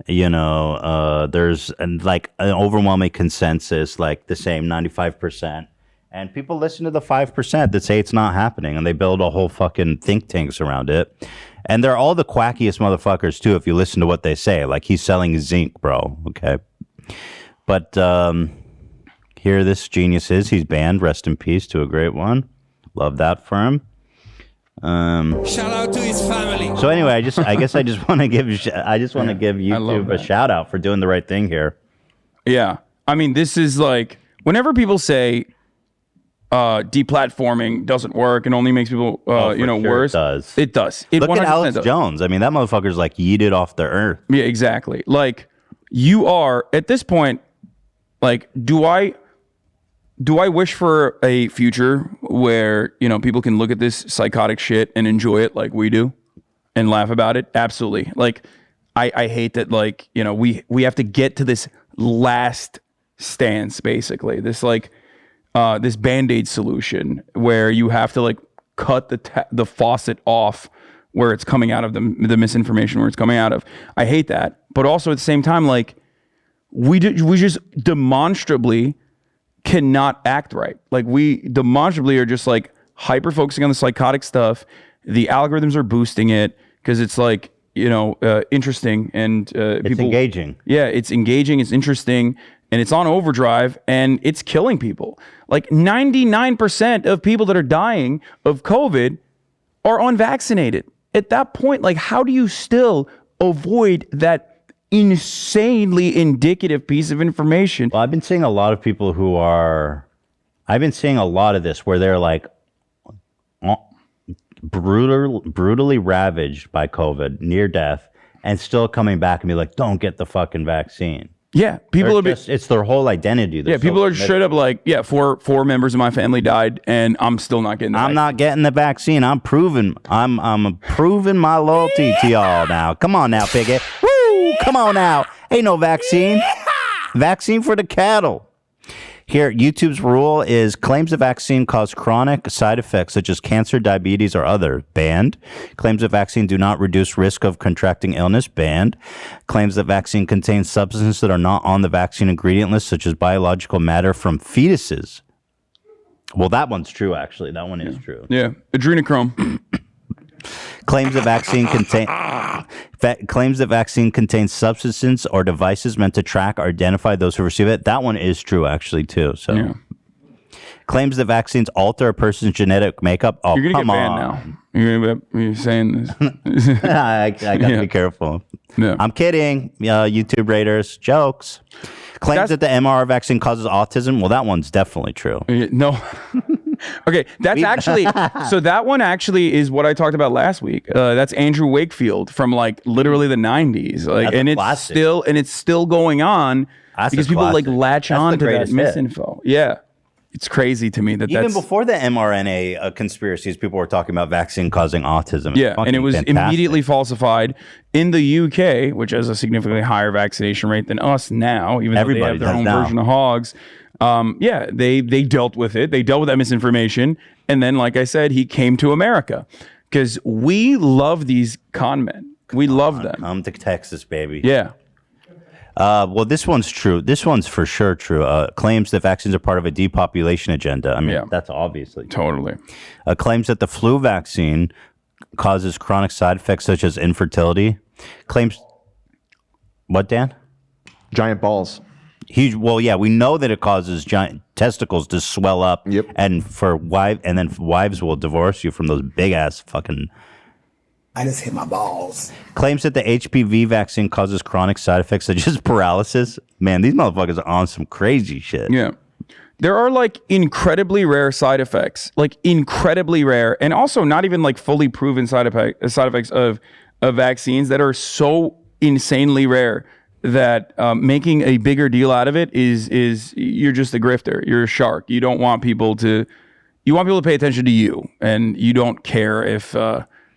There's like an overwhelming consensus, like the same 95%. And people listen to the 5% that say it's not happening, and they build a whole fucking think tanks around it. And they're all the quackiest motherfuckers too, if you listen to what they say. Like, he's selling zinc, bro. Okay. But here this genius is. He's banned. Rest in peace to a great one. Love that for him. Shout out to his family. So anyway, I guess I just want to give YouTube a shout out for doing the right thing here. Yeah. I mean, this is like, whenever people say deplatforming doesn't work and only makes people worse. It does. It Look at Alex Jones. I mean, that motherfucker's like yeeted off the earth. Yeah, exactly. Like, you are at this point, like, do I wish for a future where, people can look at this psychotic shit and enjoy it like we do and laugh about it? Absolutely. Like, I hate that, like, we have to get to this last stance, basically. This like this Band-Aid solution where you have to like cut the faucet off where it's coming out of the misinformation where it's coming out of. I hate that. But also at the same time, like, we just demonstrably cannot act right. Like, we demonstrably are just like hyper focusing on the psychotic stuff. The algorithms are boosting it because it's like, interesting and it's engaging. Yeah, it's engaging, it's interesting, and it's on overdrive, and it's killing people. Like 99% of people that are dying of COVID are unvaccinated. At that point, like, how do you still avoid that insanely indicative piece of information? Well, I've been seeing a lot of people I've been seeing a lot of this where they're like brutally ravaged by COVID, near death, and still coming back and be like, don't get the fucking vaccine. Yeah, people it's their whole identity. Yeah, people are straight up like, yeah, four members of my family died, and I'm still not getting. I'm not getting the vaccine. I'm proving my loyalty to y'all now. Come on now, Piggy. Woo! Come on now. Ain't no vaccine. Vaccine for the cattle. Here, YouTube's rule is claims the vaccine cause chronic side effects such as cancer, diabetes, or other, banned. Claims the vaccine do not reduce risk of contracting illness, banned. Claims that vaccine contains substances that are not on the vaccine ingredient list, such as biological matter from fetuses. Well, that one's true, actually. That one is true. Yeah, adrenochrome. Claims the vaccine contains substances or devices meant to track or identify those who receive it. That one is true, actually, too. So, yeah. Claims the vaccines alter a person's genetic makeup. Oh, you're gonna come get banned on. now. You're saying this. I gotta be careful. Yeah. I'm kidding. YouTube raiders, jokes. Claims that the mRNA vaccine causes autism. Well, that one's definitely true. No. Okay, that's actually so. That one actually is what I talked about last week. That's Andrew Wakefield from like literally the 90s. Like, that's and it's still going on because people like latch on to that misinfo. Yeah, it's crazy to me that even before the mRNA conspiracies, people were talking about vaccine causing autism. Yeah, and it was immediately falsified in the UK, which has a significantly higher vaccination rate than us now, even though they have their own version of hogs. Yeah, they dealt with it. They dealt with that misinformation. And then, like I said, he came to America because we love these con men. We love them. Come to Texas, baby. Yeah. Well, this one's true. This one's for sure true. Claims that vaccines are part of a depopulation agenda. I mean, that's obviously true. Totally. Claims that the flu vaccine causes chronic side effects such as infertility. Claims. What, Dan? Giant balls. Well, yeah, we know that it causes giant testicles to swell up. Yep. And then wives will divorce you from those big ass fucking. I just hit my balls. Claims that the HPV vaccine causes chronic side effects such as paralysis. Man, these motherfuckers are on some crazy shit. Yeah. There are like incredibly rare side effects, like incredibly rare, and also not even like fully proven side effects of vaccines that are so insanely rare that making a bigger deal out of it is you're just a grifter. You're a shark. You don't want people to pay attention to you, and you don't care if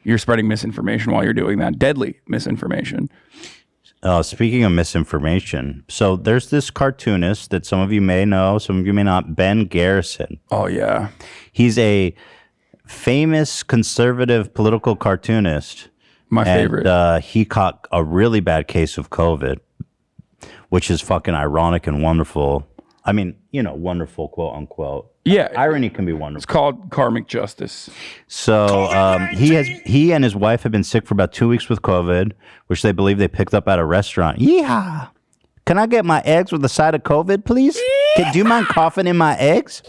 you're spreading misinformation while you're doing that. Deadly misinformation. Speaking of misinformation, so there's this cartoonist that some of you may know, some of you may not, Ben Garrison. Oh, yeah. He's a famous conservative political cartoonist. My favorite. He caught a really bad case of COVID, which is fucking ironic and wonderful. I mean, wonderful, quote unquote. Yeah. Irony can be wonderful. It's called karmic justice. So he and his wife have been sick for about 2 weeks with COVID, which they believe they picked up at a restaurant. Yeehaw. Can I get my eggs with a side of COVID, please? Do you mind coughing in my eggs?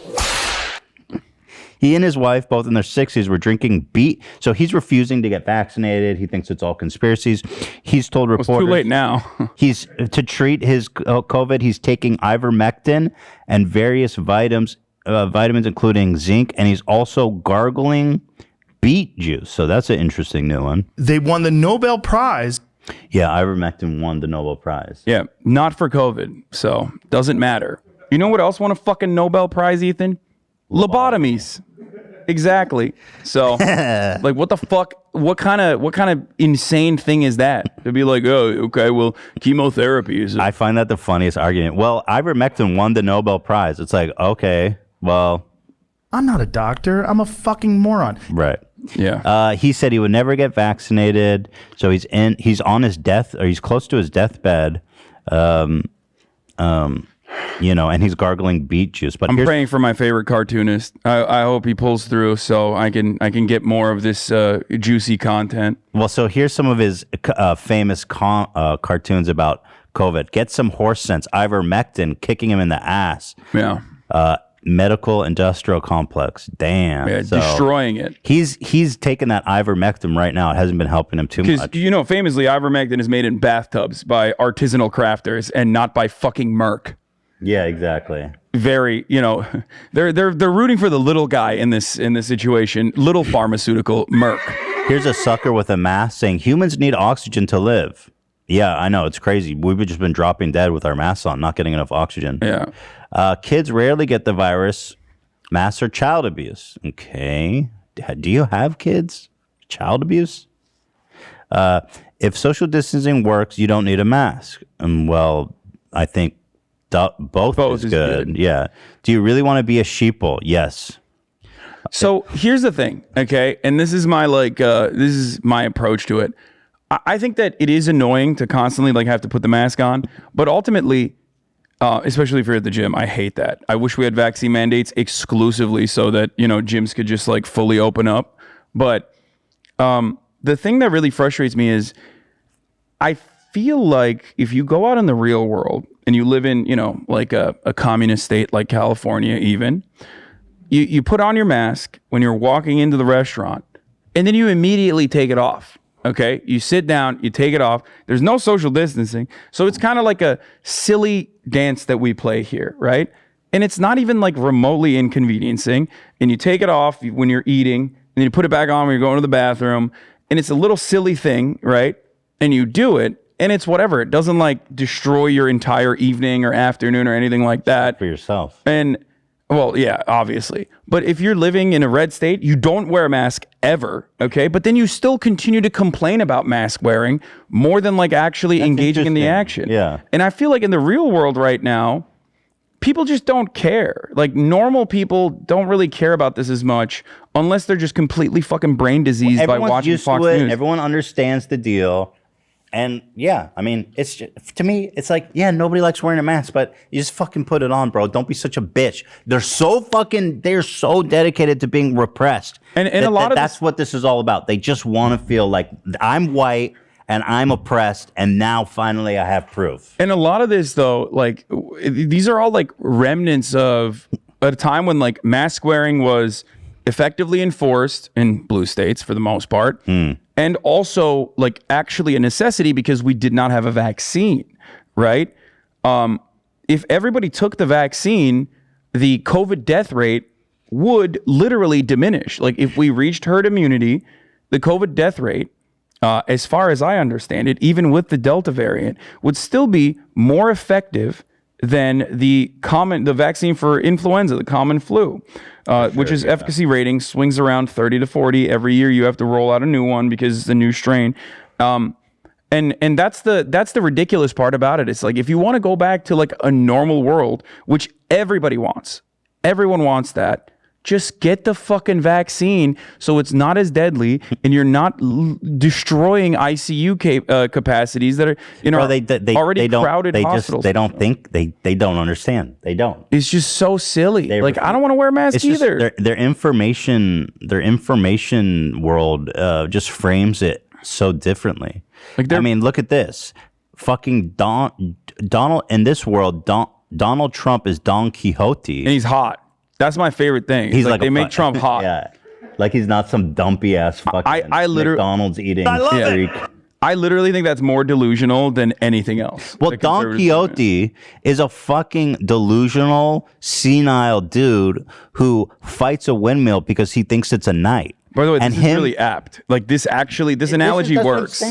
He and his wife, both in their 60s, were drinking beet. So he's refusing to get vaccinated. He thinks it's all conspiracies. He's told reporters... It's too late now. To treat his COVID, he's taking ivermectin and various vitamins, including zinc, and he's also gargling beet juice. So that's an interesting new one. They won the Nobel Prize. Yeah, ivermectin won the Nobel Prize. Yeah, not for COVID, so doesn't matter. You know what else won a fucking Nobel Prize, Ethan? Lobotomies. Exactly. So, like, what the fuck? What kind of insane thing is that? To be like, oh, okay, well, chemotherapy is. I find that the funniest argument. Well, ivermectin won the Nobel Prize. It's like, okay, well, I'm not a doctor. I'm a fucking moron. Right. Yeah. He said he would never get vaccinated. So he's on his death, or he's close to his deathbed. And he's gargling beet juice. But I'm praying for my favorite cartoonist. I hope he pulls through so I can get more of this juicy content. Well, so here's some of his famous cartoons about COVID. Get some horse sense. Ivermectin kicking him in the ass. Yeah. Medical industrial complex. Damn. Yeah, destroying it. He's taking that ivermectin right now. It hasn't been helping him too much. Because, famously, ivermectin is made in bathtubs by artisanal crafters and not by fucking Merck. Yeah, exactly. Very, they're rooting for the little guy in this situation. Little pharmaceutical Merck. Here's a sucker with a mask saying humans need oxygen to live. Yeah, I know. It's crazy. We've just been dropping dead with our masks on, not getting enough oxygen. Yeah. Kids rarely get the virus. Masks are child abuse. Okay. Do you have kids? Child abuse? If social distancing works, you don't need a mask. Well, I think both is good. Yeah. Do you really want to be a sheeple? Yes. So here's the thing, okay? And this is my this is my approach to it. I think that it is annoying to constantly have to put the mask on, but ultimately, especially if you're at the gym, I hate that. I wish we had vaccine mandates exclusively so that gyms could just fully open up. But the thing that really frustrates me is I feel like if you go out in the real world and you live in a communist state like California, even. You put on your mask when you're walking into the restaurant, and then you immediately take it off, okay? You sit down, you take it off. There's no social distancing. So it's kind of like a silly dance that we play here, right? And it's not even remotely inconveniencing. And you take it off when you're eating, and then you put it back on when you're going to the bathroom. And it's a little silly thing, right? And you do it, and it's whatever. It doesn't destroy your entire evening or afternoon or anything like that. For yourself. And well, yeah, obviously. But if you're living in a red state, you don't wear a mask ever, okay? But then you still continue to complain about mask wearing more than actually engaging in the action. Yeah. And I feel like in the real world right now, people just don't care. Normal people don't really care about this as much unless they're just completely fucking brain diseased by watching Fox News. Everyone understands the deal. And yeah, I mean, it's just, to me, it's nobody likes wearing a mask, but you just fucking put it on, bro. Don't be such a bitch. They're so dedicated to being repressed. And that's what this is all about. They just want to feel like I'm white and I'm oppressed, and now finally I have proof. And a lot of this, though, these are all remnants of a time when mask wearing was effectively enforced in blue states for the most part. And also actually a necessity because we did not have a vaccine, right? If everybody took the vaccine, the COVID death rate would literally diminish. If we reached herd immunity, the COVID death rate, as far as I understand it, even with the Delta variant, would still be more effective than the vaccine for influenza, the common flu, which is efficacy rating swings around 30 to 40 every year. You have to roll out a new one because it's a new strain. And that's the ridiculous part about it. It's if you want to go back to a normal world, which everybody wants, everyone wants that. Just get the fucking vaccine so it's not as deadly and you're not destroying ICU capacities that are already crowded hospitals. They don't understand. They don't. It's just so silly. I don't want to wear a mask either. Their information world just frames it so differently. I mean, look at this. Fucking Donald in this world. Donald Trump is Don Quixote, and he's hot. That's my favorite thing. He's they make Trump hot. Yeah. He's not some dumpy ass fucking McDonald's eating freak. I literally think that's more delusional than anything else. Well, Don Quixote is a fucking delusional, senile dude who fights a windmill because he thinks it's a knight. By the way, this is really apt. This analogy works.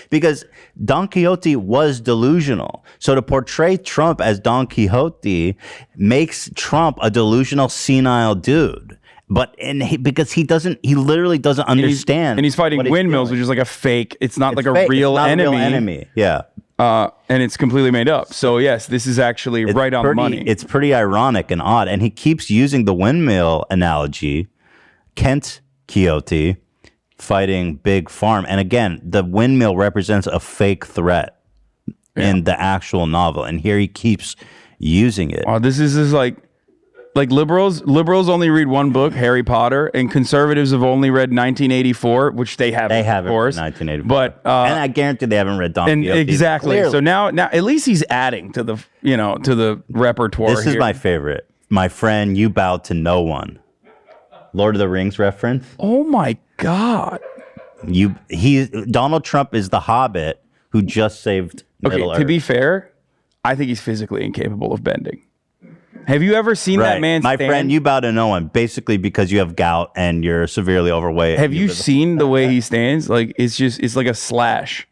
Because Don Quixote was delusional. So to portray Trump as Don Quixote makes Trump a delusional, senile dude. Because he literally doesn't understand. And he's fighting windmills, which is a fake. It's not a real enemy. Yeah. And it's completely made up. So yes, this is actually right on the money. It's pretty ironic and odd. And he keeps using the windmill analogy. Kent Quixote fighting Big Farm. And again, the windmill represents a fake threat in the actual novel. And here he keeps using it. Wow, this is like liberals only read one book, Harry Potter, and conservatives have only read 1984, which they haven't, of course. 1984. But and I guarantee they haven't read Don Quixote. Exactly. Clearly. So now at least he's adding to the repertoire. This is my favorite. My friend, you bowed to no one. Lord of the Rings reference. Oh my God. Donald Trump is the Hobbit who just saved Middle Earth. To be fair, I think he's physically incapable of bending. Have you ever seen that man stand? My friend, you bow to no one, basically because you have gout and you're severely overweight. Have you seen the way he stands? It's like a slash.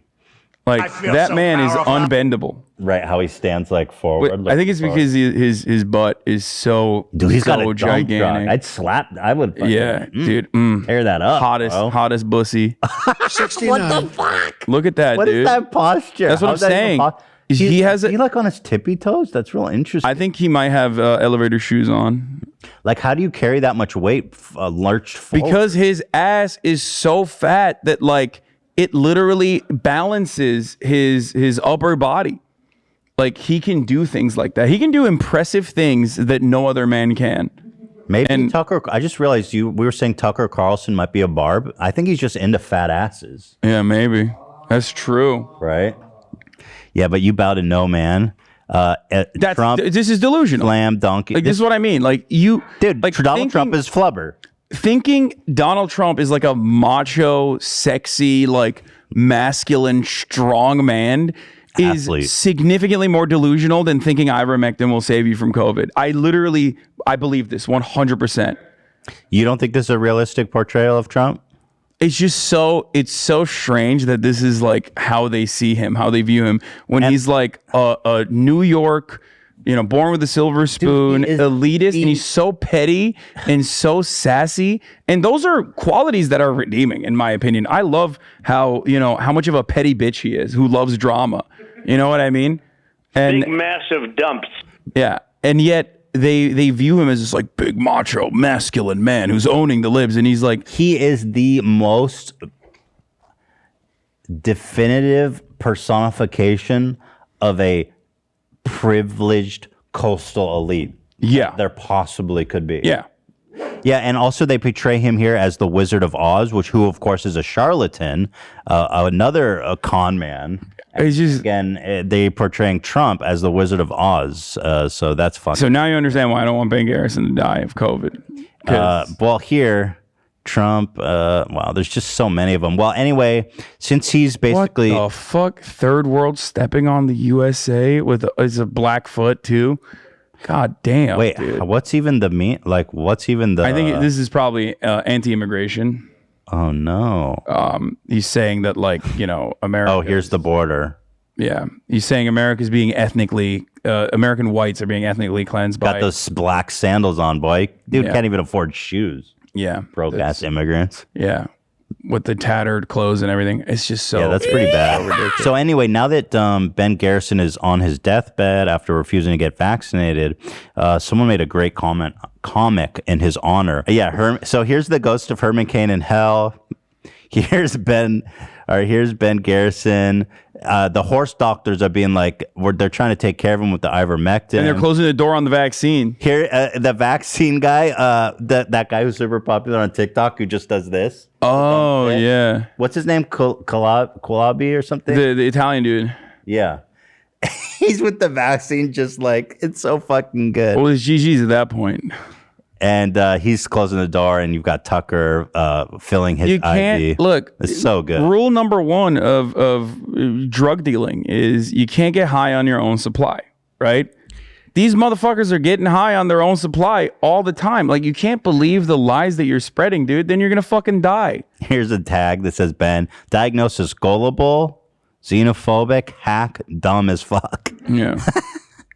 Like that man is unbendable. Right, how he stands like forward. I think it's because his butt is so dude, he's got a gigantic. Truck. I'd slap. I would. Yeah, dude. Tear that up. Hottest bussy. 69. What the fuck? Look at that, What dude. is that posture? That's what I'm saying. He has he like on his tippy toes? That's real interesting. I think he might have elevator shoes on. Like, how do you carry that much weight lurched forward? Because his ass is so fat that like it literally balances his upper body. Like he can do things like that. He can do impressive things that no other man can. Maybe Tucker. I just realized we were saying Tucker Carlson might be a barb. I think he's just into fat asses. Yeah, maybe. That's true. Right? Yeah, but you bow to no man. Trump, this is delusional. Slam dunk. Like this is what I mean. Like you, dude. Like Donald Trump is flubber. Thinking Donald Trump is like a macho, sexy, like masculine, strong man is significantly more delusional than thinking ivermectin will save you from COVID. I believe this 100%. You don't think this is a realistic portrayal of Trump? It's just it's so strange that this is like how they see him, how they view him when he's like a New York, born with a silver spoon, elitist, and he's so petty and so sassy. And those are qualities that are redeeming, in my opinion. I love how much of a petty bitch he is, who loves drama. You know what I mean? And big, massive dumps. Yeah. And yet they view him as this like big, macho, masculine man who's owning the libs. And he's like... He is the most definitive personification of a privileged coastal elite. Yeah. There possibly could be. Yeah. Yeah, and also they portray him here as the Wizard of Oz, who of course is a charlatan, another con man. It's just, again, they portraying Trump as the Wizard of Oz, so that's fun. So now you understand why I don't want Ben Garrison to die of COVID. Well, here, Trump, wow, there's just so many of them. Well, anyway, since he's basically... What the fuck? Third world stepping on the USA is a black foot too? God damn. Wait, dude. what's even the mean? Like, what's even the... I think this is probably anti-immigration. Oh, no. He's saying that, like, America... Oh, here's the border. Yeah. He's saying America's being ethnically... American whites are being ethnically cleansed by... Got those black sandals on, boy. Dude can't even afford shoes. Yeah. Broke-ass immigrants. Yeah. With the tattered clothes and everything. It's just so... Yeah, that's pretty bad. ridiculous. So anyway, now that Ben Garrison is on his deathbed after refusing to get vaccinated, someone made a great comic in his honor. Yeah, so here's the ghost of Herman Cain in hell. Here's Ben Garrison. The horse doctors are being like, they're trying to take care of him with the ivermectin. And they're closing the door on the vaccine. Here, the vaccine guy, that guy who's super popular on TikTok who just does this. Oh, yeah. What's his name? Kalabi or something? The Italian dude. Yeah. He's with the vaccine just like, it's so fucking good. Well, it's GG's at that point. And he's closing the door, and you've got Tucker filling his IV. Look, it's so good. Rule number one of drug dealing is you can't get high on your own supply, right? These motherfuckers are getting high on their own supply all the time. Like, you can't believe the lies that you're spreading, dude. Then you're going to fucking die. Here's a tag that says, Ben, diagnosis gullible, xenophobic, hack, dumb as fuck. Yeah.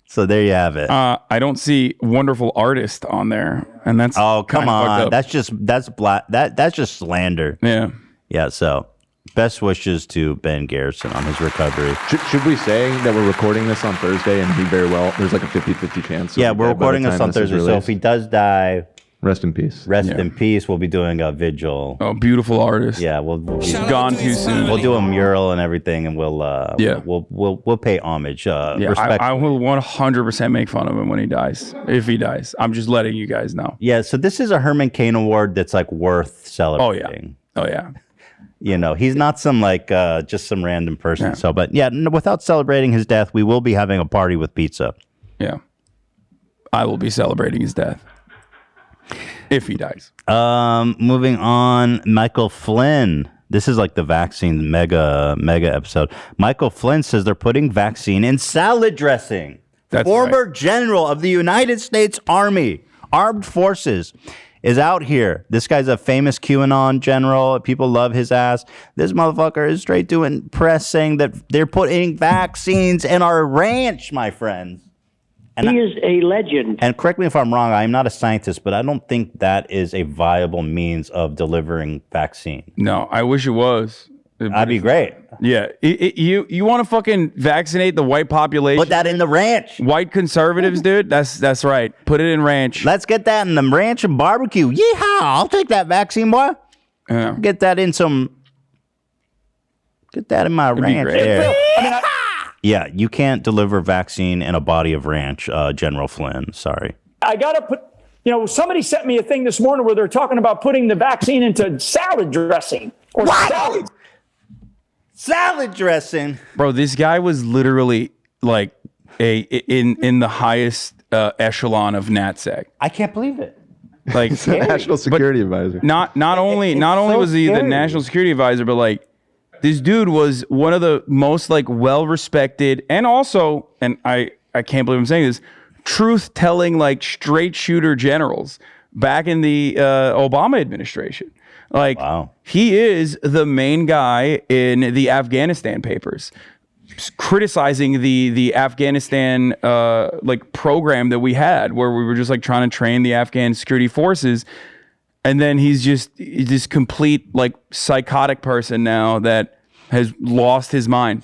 So there you have it. I don't see wonderful artist on there, and that's come on. That's just slander. Yeah. Yeah. So best wishes to Ben Garrison on his recovery. Should we say that we're recording this on Thursday and he very well, there's like a 50-50 chance? Yeah, we're recording this on Thursday. So if he does die, rest in peace. Rest in peace. We'll be doing a vigil. Oh, beautiful artist. Yeah, we'll he's gone too soon. We'll do a mural and everything, and we'll pay homage. Respect. I will 100% make fun of him when he dies. If he dies, I'm just letting you guys know. Yeah. So this is a Herman Cain Award that's like worth celebrating. Oh yeah. He's not some just some random person. Yeah. So, but yeah, without celebrating his death, we will be having a party with pizza. Yeah. I will be celebrating his death. If he dies. Moving on, Michael Flynn. This is like the vaccine mega episode. Michael Flynn says they're putting vaccine in salad dressing. That's Former general of the United States Army, Armed Forces, is out here. This guy's a famous QAnon general. People love his ass. This motherfucker is straight doing press saying that they're putting vaccines in our ranch, my friends. And he is a legend. And correct me if I'm wrong, I'm not a scientist, but I don't think that is a viable means of delivering vaccine. No, I wish it was. That'd be great. Yeah. You want to fucking vaccinate the white population? Put that in the ranch. White conservatives, dude? That's right. Put it in ranch. Let's get that in the ranch and barbecue. Yeehaw! I'll take that vaccine, boy. Yeah. Get that in my ranch there. Yeah, you can't deliver vaccine in a body of ranch, General Flynn. Sorry. I got to put, somebody sent me a thing this morning where they're talking about putting the vaccine into salad dressing. Or salad. Salad dressing. Bro, this guy was literally like in the highest echelon of NatSec. I can't believe it. Like He's the National Security Advisor. Not only was he the National Security Advisor, but like this dude was one of the most like well-respected and also, and I can't believe I'm saying this, truth-telling like straight shooter generals back in the Obama administration. Like, he is the main guy in the Afghanistan papers, criticizing the Afghanistan like program that we had, where we were just like trying to train the Afghan security forces, and then he's just this complete like psychotic person now that has lost his mind.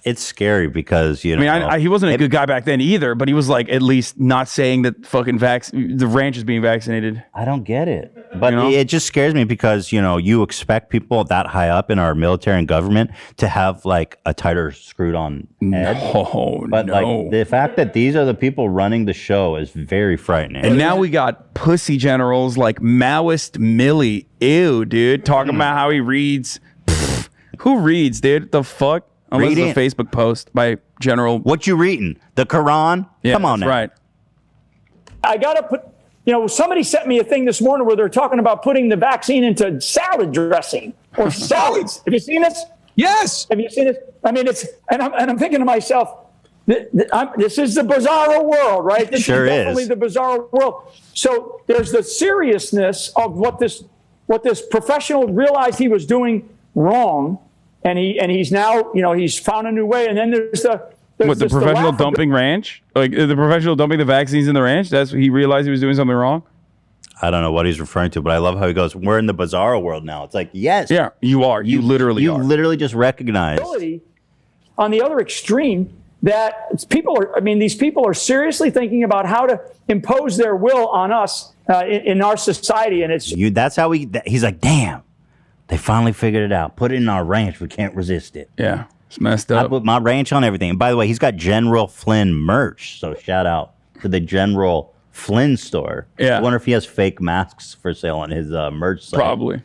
It's scary because, I mean, he wasn't a good guy back then either, but he was like at least not saying that fucking the ranch is being vaccinated. I don't get it. But it just scares me because, you expect people that high up in our military and government to have like a tighter screwed on head. But like the fact that these are the people running the show is very frightening. And now we got pussy generals like Maoist Millie. Ew, dude. Talking about how he reads. Pfft, who reads, dude? The fuck? Unless it's a Facebook post by General. What you reading? The Quran? Yeah, Come on that's now. right. I got to put, somebody sent me a thing this morning where they're talking about putting the vaccine into salad dressing or salads. Have you seen this? Yes. Have you seen this? I mean, and I'm thinking to myself, this is the bizarro world, right? This Sure is definitely the bizarro world. So there's the seriousness of what this professional realized he was doing wrong. And he's now, he's found a new way. And then there's the professional dumping ranch? Like the professional dumping the vaccines in the ranch? That's what he realized he was doing something wrong? I don't know what he's referring to, but I love how he goes, we're in the bizarro world now. It's like, yes. Yeah, you are. You literally are. You literally just recognize. On the other extreme, that these people are seriously thinking about how to impose their will on us in our society. And that's how he's like, damn. They finally figured it out. Put it in our ranch. We can't resist it. Yeah, it's messed up. I put my ranch on everything. And by the way, he's got General Flynn merch. So shout out to the General Flynn store. Yeah. I wonder if he has fake masks for sale on his merch site. Probably.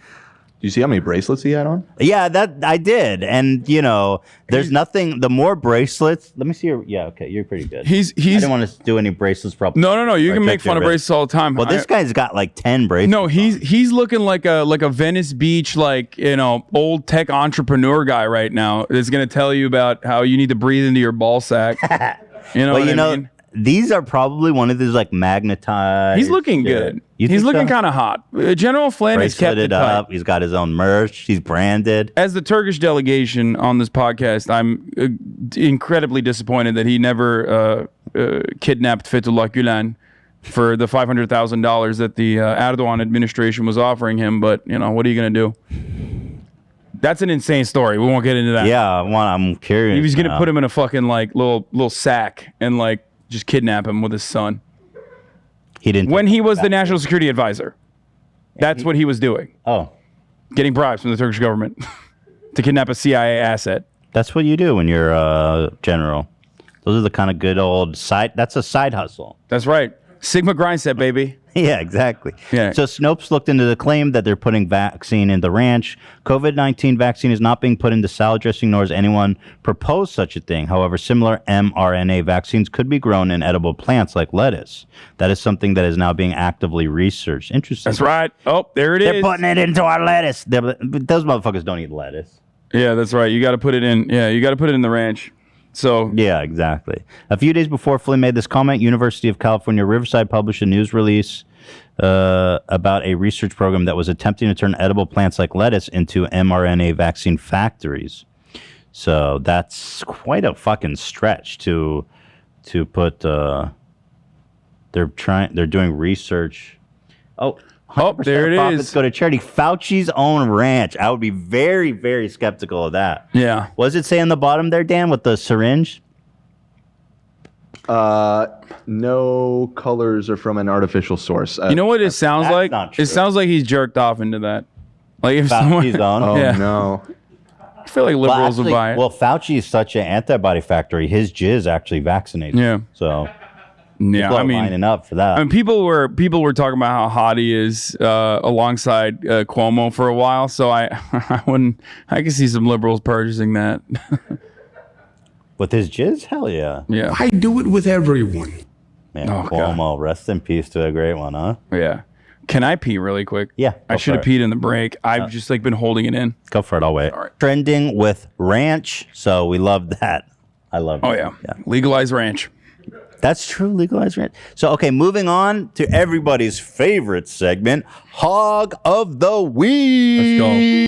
Do you see how many bracelets he had on? Yeah, that I did. And, there's nothing. The more bracelets. Let me see your. Yeah, okay. You're pretty good. He's. I didn't want to do any bracelets. Probably. No. You can make fun of bracelets all the time. Well, this guy's got like 10 bracelets. No, he's looking like a Venice Beach, old tech entrepreneur guy right now. That's going to tell you about how you need to breathe into your ball sack. I mean? These are probably one of those like magnetized. He's looking good. He's looking kind of hot. General Flynn has kept it up. He's got his own merch. He's branded. As the Turkish delegation on this podcast, I'm incredibly disappointed that he never kidnapped Fethullah Gülen for the $500,000 that the Erdogan administration was offering him. But what are you going to do? That's an insane story. We won't get into that. Yeah, I'm curious. He was going to put him in a fucking little sack and just kidnap him with his son. He didn't. When he was the National Security Advisor. That's what he was doing. Oh. Getting bribes from the Turkish government to kidnap a CIA asset. That's what you do when you're a general. Those are the kind of good old side. That's a side hustle. That's right. Sigma grind set, baby. Yeah, exactly. Yeah. So Snopes looked into the claim that they're putting vaccine in the ranch. COVID-19 vaccine is not being put into salad dressing, nor has anyone proposed such a thing. However, similar mRNA vaccines could be grown in edible plants like lettuce. That is something that is now being actively researched. Interesting. That's right. Oh, there it is. They're putting it into our lettuce. Those motherfuckers don't eat lettuce. Yeah, that's right. You got to put it in. Yeah, you got to put it in the ranch. So yeah, exactly. A few days before Flynn made this comment, University of California, Riverside published a news release about a research program that was attempting to turn edible plants like lettuce into mRNA vaccine factories. So that's quite a fucking stretch to put. They're doing research. Oh, there it profits is. Go to charity. Fauci's own ranch. I would be very, very skeptical of that. Yeah. What does it say on the bottom there, Dan, with the syringe? No colors are from an artificial source. You know what it sounds that's like? not true. It sounds like he's jerked off into that. Like if Fauci's someone, own? Oh yeah. no. I feel like liberals would buy it. Well, Fauci is such an antibody factory. His jizz actually vaccinated. Yeah. So Yeah, people are lining up for that. I mean, people were talking about how hot he is alongside Cuomo for a while. So I can see some liberals purchasing that. With his jizz? Hell yeah. Yeah. I do it with everyone. Man, Oh, Cuomo, rest in peace to a great one, huh? Yeah. Can I pee really quick? Yeah. I should have peed in the break. I've just been holding it in. Go for it. I'll wait. All right. Trending with ranch. So we love that. I love Oh, that. yeah. Legalize ranch. That's true. Legalized ranch. So, okay, moving on to everybody's favorite segment, Hog of the Week. Let's go.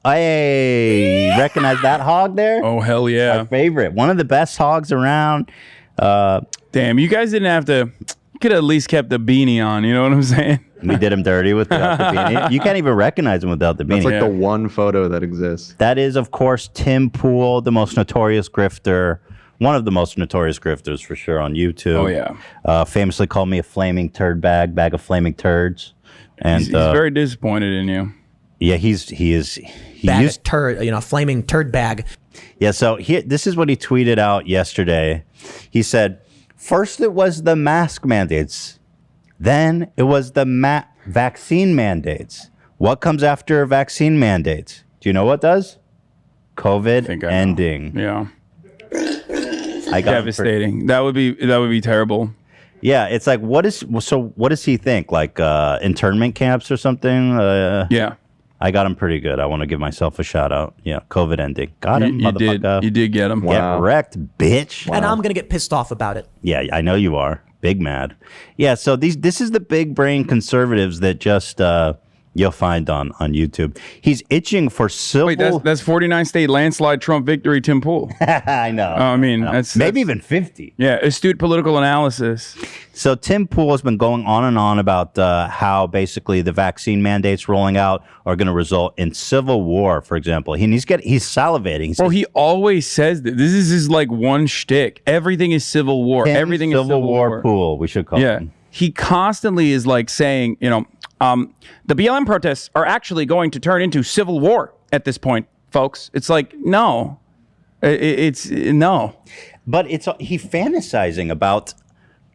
I recognize that hog there. Oh, hell yeah. Our favorite. One of the best hogs around. Damn, you guys didn't have to. You could have at least kept the beanie on. You know what I'm saying? We did him dirty without the beanie. You can't even recognize him without the beanie. That's like the one photo that exists. That is, of course, Tim Pool, the most notorious grifter. One of the most notorious grifters for sure on YouTube. Oh, yeah. Famously called me a flaming turd bag of flaming turds. And He's very disappointed in you. Yeah, he Bag of turd, flaming turd bag. Yeah, so this is what he tweeted out yesterday. He said, first it was the mask mandates. Then it was the vaccine mandates. What comes after vaccine mandates? Do you know what does? COVID ending. Yeah. Devastating. That would be terrible. Yeah, it's like what does he think? Like internment camps or something? Yeah. I got him pretty good. I want to give myself a shout out. Yeah, COVID ending. Got him, You did. motherfucker. You did get him. Get wrecked, bitch. And I'm going to get pissed off about it. Yeah, I know you are. Big mad. Yeah, so this is the big brain conservatives that just you'll find on YouTube. He's itching for civil. Wait, that's 49 state landslide Trump victory, Tim Pool. I know. I mean, that's maybe even 50. Yeah, astute political analysis. So Tim Pool has been going on and on about how basically the vaccine mandates rolling out are going to result in civil war, for example. He's salivating. He always says that. This is his one shtick. Everything is civil war. Everything is civil war. Pool, we should call it. He constantly is saying, the BLM protests are actually going to turn into civil war at this point, folks. It's like, no. It's no. But he fantasizing about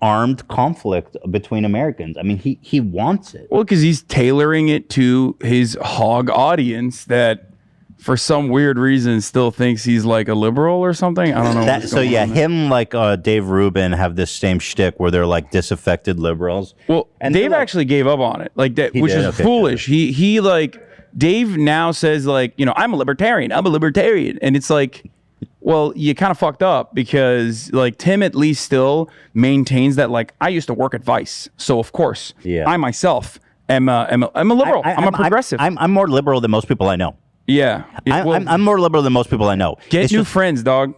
armed conflict between Americans. I mean, he wants it. Well, because he's tailoring it to his hog audience that, for some weird reason, still thinks he's like a liberal or something. I don't know. Him Dave Rubin have this same shtick where they're like disaffected liberals. Well, and Dave actually gave up on it, which is foolish. He Dave now says I'm a libertarian. And it's like, well, you kind of fucked up because Tim at least still maintains that I used to work at Vice, so of course I myself am a liberal. I'm a progressive. I'm more liberal than most people I know. Yeah, I'm more liberal than most people I know. Get new friends, dog.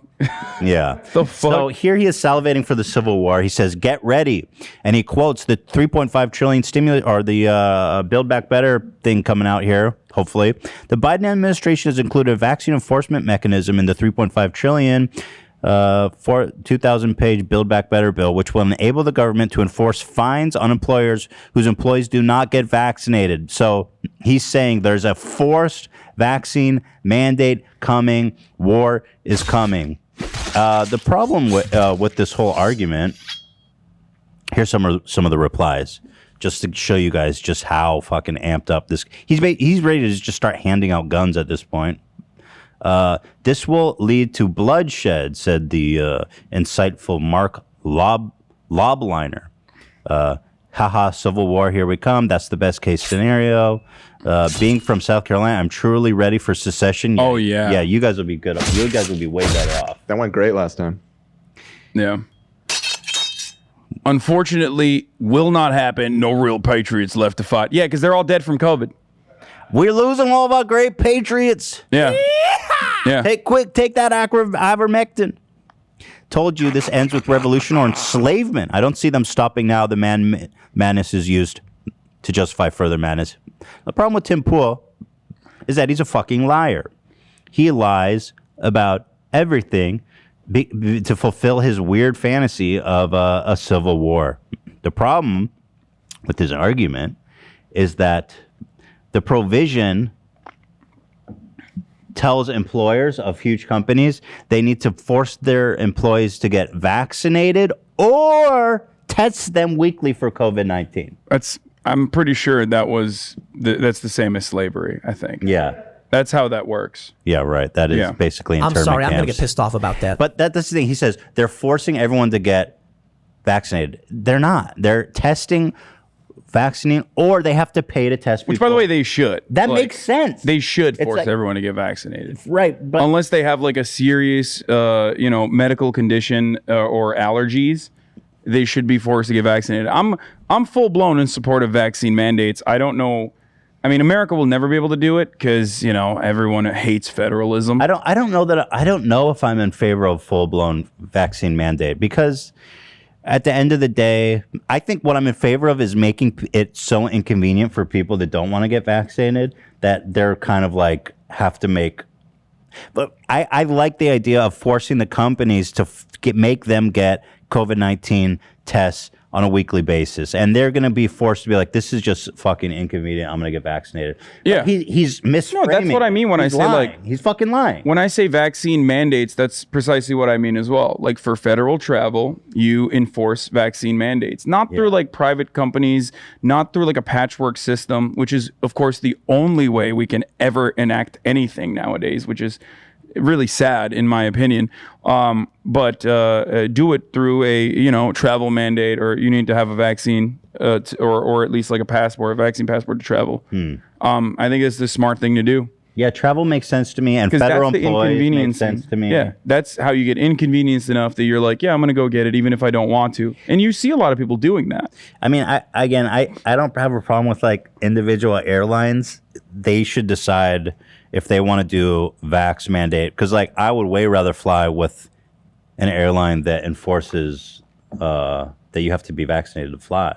Yeah. The fuck? So here he is salivating for the Civil War. He says, "Get ready," and he quotes the 3.5 trillion stimulus or the Build Back Better thing coming out here. Hopefully, the Biden administration has included a vaccine enforcement mechanism in the 3.5 trillion. 2,000-page Build Back Better bill, which will enable the government to enforce fines on employers whose employees do not get vaccinated. So he's saying there's a forced vaccine mandate coming. War is coming. The problem with this whole argument, here's some of the replies, just to show you guys just how fucking amped up this. He's ready to just start handing out guns at this point. This will lead to bloodshed, said the insightful Mark Lobliner. Haha, civil war, here we come. That's the best case scenario. Being from South Carolina, I'm truly ready for secession. Oh, yeah. Yeah, you guys will be good. You guys will be way better off. That went great last time. Yeah. Unfortunately, will not happen. No real patriots left to fight. Yeah, because they're all dead from COVID. We're losing all of our great patriots. Yeah. Yeah. Hey, quick, take that ivermectin. Told you this ends with revolution or enslavement. I don't see them stopping now. The madness is used to justify further madness. The problem with Tim Pool is that he's a fucking liar. He lies about everything to fulfill his weird fantasy of a civil war. The problem with his argument is that the provision tells employers of huge companies they need to force their employees to get vaccinated or test them weekly for COVID-19. I'm pretty sure that's the same as slavery, I think. Yeah. That's how that works. Yeah, right. That is basically I'm internment sorry, I'm going to camps. get pissed off about that. But that's the thing. He says they're forcing everyone to get vaccinated. They're not. They're testing, vaccinating, or they have to pay to test people. Which, by the way, they should. That makes sense. They should It's force like- everyone to get vaccinated. Right. But unless they have like a serious, medical condition or allergies, they should be forced to get vaccinated. I'm full blown in support of vaccine mandates. I don't know. I mean, America will never be able to do it because everyone hates federalism. I don't know if I'm in favor of full blown vaccine mandate because at the end of the day, I think what I'm in favor of is making it so inconvenient for people that don't want to get vaccinated that they're kind of like have to make. But I like the idea of forcing the companies to make them get COVID-19 tests on a weekly basis, and they're going to be forced to be like, "This is just fucking inconvenient. I'm going to get vaccinated." Yeah, but he's misframing. No, that's what I mean when I say lying. He's fucking lying. When I say vaccine mandates, that's precisely what I mean as well. Like for federal travel, you enforce vaccine mandates, not through like private companies, not through like a patchwork system, which is of course the only way we can ever enact anything nowadays, which is really sad in my opinion. But do it through a travel mandate, or you need to have a vaccine or at least like a vaccine passport to travel. I think it's the smart thing to do. Yeah, travel makes sense to me, and federal employees makes sense to me. Yeah, that's how you get inconvenienced enough that you're like, yeah, I'm going to go get it even if I don't want to. And you see a lot of people doing that. I mean, I don't have a problem with like individual airlines. They should decide if they want to do vax mandate, because like I would way rather fly with an airline that enforces that you have to be vaccinated to fly.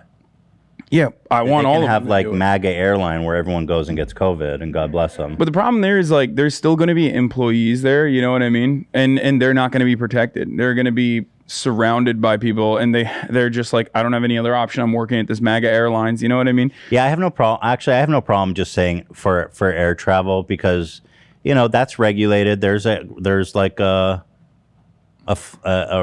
Yeah, I want all of them have to like do it. MAGA airline where everyone goes and gets COVID, and God bless them. But the problem there is like there's still going to be employees there, you know what I mean? And they're not going to be protected. They're going to be surrounded by people, and they're just like, I don't have any other option. I'm working at this MAGA Airlines, you know what I mean? Yeah, I have no problem. Actually, I have no problem just saying for air travel, because that's regulated. There's like a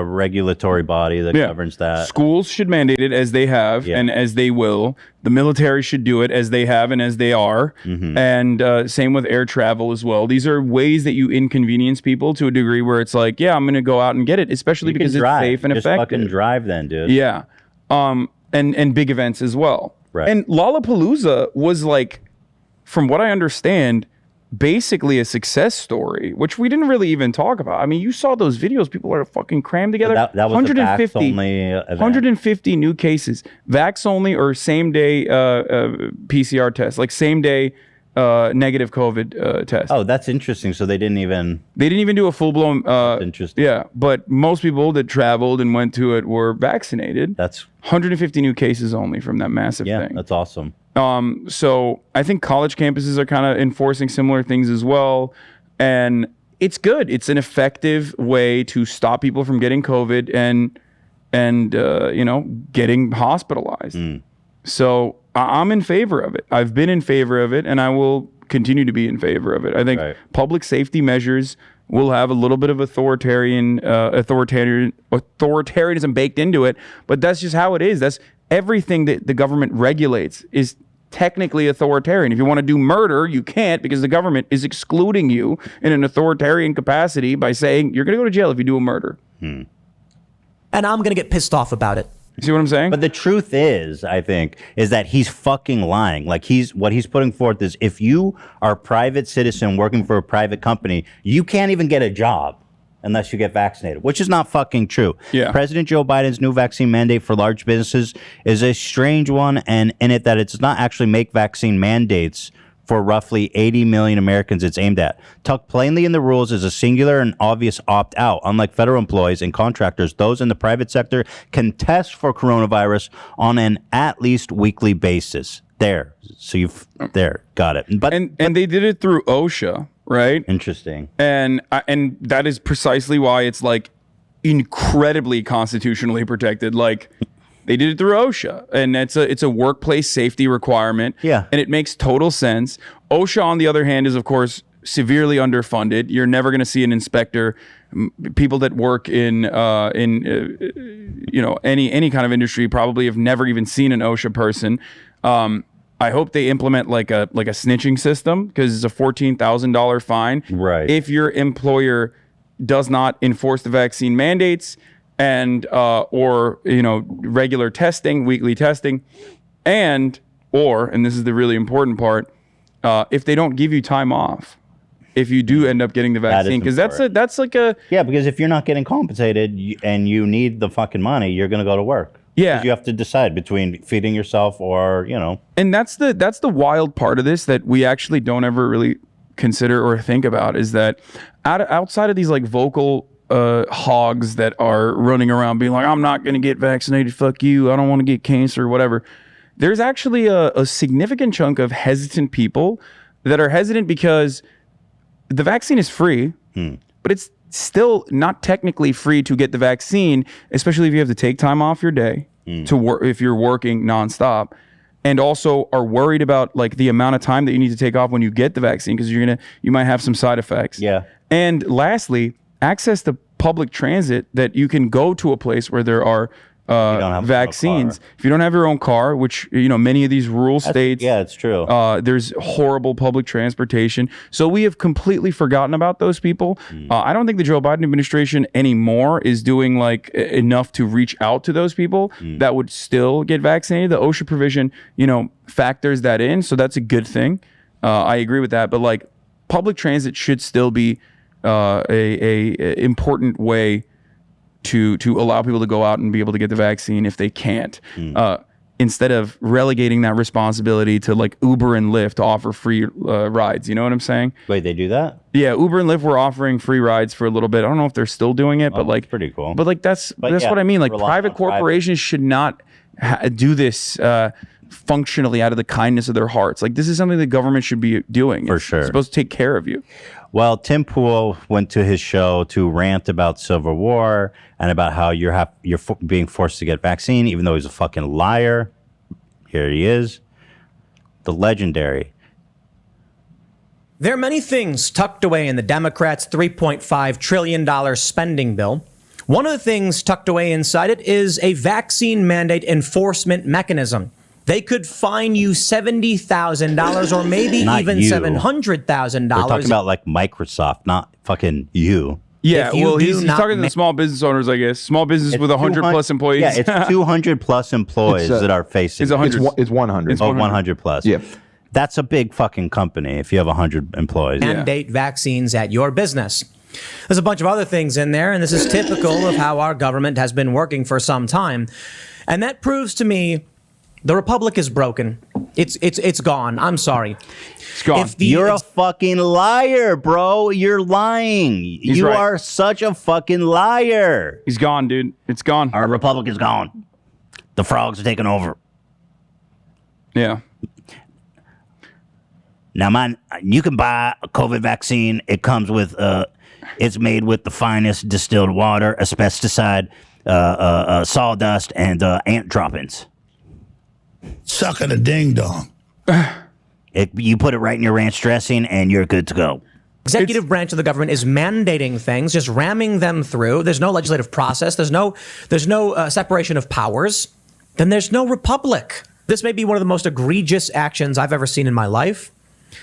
regulatory body that governs that. Schools should mandate it as they have and as they will. The military should do it as they have and as they are. Mm-hmm. And same with air travel as well. These are ways that you inconvenience people to a degree where it's like, yeah, I'm going to go out and get it, especially because it's safe and just effective. Fucking drive then, dude. Yeah. And big events as well. Right. And Lollapalooza was like, from what I understand, basically a success story, which we didn't really even talk about. I mean, you saw those videos. People are fucking crammed together. That was 150, only event. 150 new cases. Vax only or same day PCR test, like same day negative COVID test. Oh, that's interesting. So they didn't even do a full blown. Interesting. Yeah, but most people that traveled and went to it were vaccinated. That's 150 new cases only from that massive thing. Yeah, that's awesome. So I think college campuses are kind of enforcing similar things as well. And it's good. It's an effective way to stop people from getting COVID and getting hospitalized. So I'm in favor of it. I've been in favor of it, and I will continue to be in favor of it. I think public safety measures will have a little bit of authoritarianism baked into it, but that's just how it is. That's everything that the government regulates is technically authoritarian. If you want to do murder, you can't, because the government is excluding you in an authoritarian capacity by saying you're going to go to jail if you do a murder. And I'm going to get pissed off about it. See what I'm saying? But the truth is, I think, is that he's fucking lying. Like what he's putting forth is, if you are a private citizen working for a private company, you can't even get a job unless you get vaccinated, which is not fucking true. Yeah. President Joe Biden's new vaccine mandate for large businesses is a strange one, and in it that it does not actually make vaccine mandates for roughly 80 million Americans it's aimed at. Tucked plainly in the rules is a singular and obvious opt-out. Unlike federal employees and contractors, those in the private sector can test for coronavirus on an at least weekly basis. There. So got it. But they did it through OSHA, right? Interesting. And that is precisely why it's like incredibly constitutionally protected. Like, they did it through OSHA, and it's a workplace safety requirement. Yeah. And it makes total sense. OSHA, on the other hand, is of course severely underfunded. You're never going to see an inspector. People that work in any kind of industry probably have never even seen an OSHA person. I hope they implement like a snitching system, because it's a $14,000 fine. Right. If your employer does not enforce the vaccine mandates and or regular testing, weekly testing, and this is the really important part, if they don't give you time off, if you do end up getting the vaccine, because that's like a because if you're not getting compensated and you need the fucking money, you're gonna go to work. Yeah, 'cause you have to decide between feeding yourself or And that's the wild part of this that we actually don't ever really consider or think about, is that outside of these like vocal hogs that are running around being like, I'm not going to get vaccinated, fuck you, I don't want to get cancer or whatever, there's actually a significant chunk of hesitant people that are hesitant because the vaccine is free, but it's still not technically free to get the vaccine, especially if you have to take time off your day to work, if you're working nonstop, and also are worried about like the amount of time that you need to take off when you get the vaccine, because you might have some side effects. Yeah. And lastly, access to public transit, that you can go to a place where there are vaccines. If you don't have your own car, which many of these rural states, it's true. There's horrible public transportation. So we have completely forgotten about those people. I don't think the Joe Biden administration anymore is doing like enough to reach out to those people that would still get vaccinated. The OSHA provision, factors that in, so that's a good thing. I agree with that. But like, public transit should still be a important way to allow people to go out and be able to get the vaccine if they can't, instead of relegating that responsibility to like Uber and Lyft to offer free rides. You know what I'm saying? Wait, they do that? Yeah, Uber and Lyft were offering free rides for a little bit. I don't know if they're still doing it, but like, pretty cool. But like, that's what I mean. Like, private corporations should not do this functionally out of the kindness of their hearts. Like, this is something the government should be doing. For sure. It's supposed to take care of you. Well, Tim Pool went to his show to rant about Civil War and about how you're being forced to get vaccine, even though he's a fucking liar. Here he is, the legendary. There are many things tucked away in the Democrats' $3.5 trillion spending bill. One of the things tucked away inside it is a vaccine mandate enforcement mechanism. They could fine you $70,000 or maybe even $700,000. We're talking about like Microsoft, not fucking you. Yeah, well, he's talking to the small business owners, I guess. Small business with 100 plus employees. Yeah, it's 200 plus employees that are facing. It's 100. It's 100. It's 100 plus. Yeah. That's a big fucking company if you have 100 employees. Mandate vaccines at your business. There's a bunch of other things in there, and this is typical of how our government has been working for some time. And that proves to me the republic is broken. It's gone. I'm sorry. It's gone. You're a fucking liar, bro. You're lying. You are such a fucking liar. He's gone, dude. It's gone. Our republic is gone. The frogs are taking over. Yeah. Now, man, you can buy a COVID vaccine. It comes with, it's made with the finest distilled water, asbesticide, sawdust, and ant droppings. Sucking a ding dong. You put it right in your ranch dressing, and you're good to go. Executive branch of the government is mandating things, just ramming them through. There's no legislative process. There's no separation of powers. Then there's no republic. This may be one of the most egregious actions I've ever seen in my life.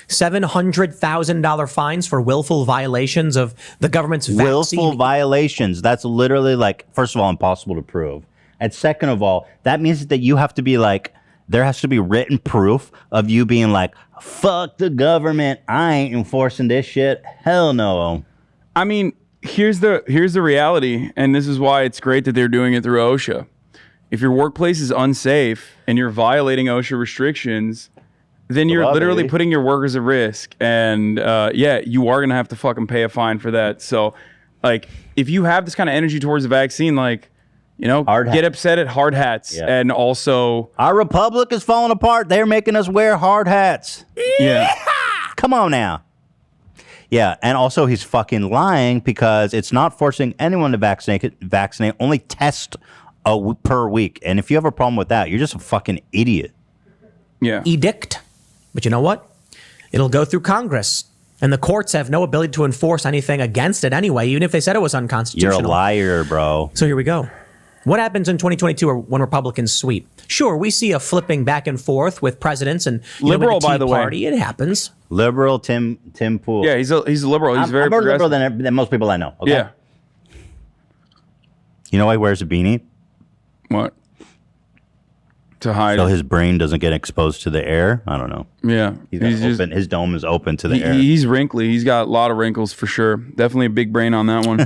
$700,000 fines for willful violations of the government's vaccine. Willful violations. That's literally like, first of all, impossible to prove. And second of all, that means that you have to be like, there has to be written proof of you being like, fuck the government. I ain't enforcing this shit. Hell no. I mean, here's the reality, and this is why it's great that they're doing it through OSHA. If your workplace is unsafe and you're violating OSHA restrictions, then you're literally putting your workers at risk. And yeah, you are going to have to fucking pay a fine for that. So, like, if you have this kind of energy towards the vaccine, like, you know, get upset at hard hats. Yeah. And also, our republic is falling apart. They're making us wear hard hats. Yeah. Come on now. Yeah. And also, he's fucking lying because it's not forcing anyone to vaccinate, only test per week. And if you have a problem with that, you're just a fucking idiot. Yeah. Edict. But you know what? It'll go through Congress. And the courts have no ability to enforce anything against it anyway, even if they said it was unconstitutional. You're a liar, bro. So here we go. What happens in 2022 when Republicans sweep? Sure, we see a flipping back and forth with presidents and liberal, by the way. It happens. Liberal Tim Pool. Yeah, he's a liberal. He's very more liberal than most people I know. Okay? Yeah. You know why he wears a beanie? What? To hide. So his brain doesn't get exposed to the air? I don't know. Yeah. His dome is open to the air. He's wrinkly. He's got a lot of wrinkles for sure. Definitely a big brain on that one.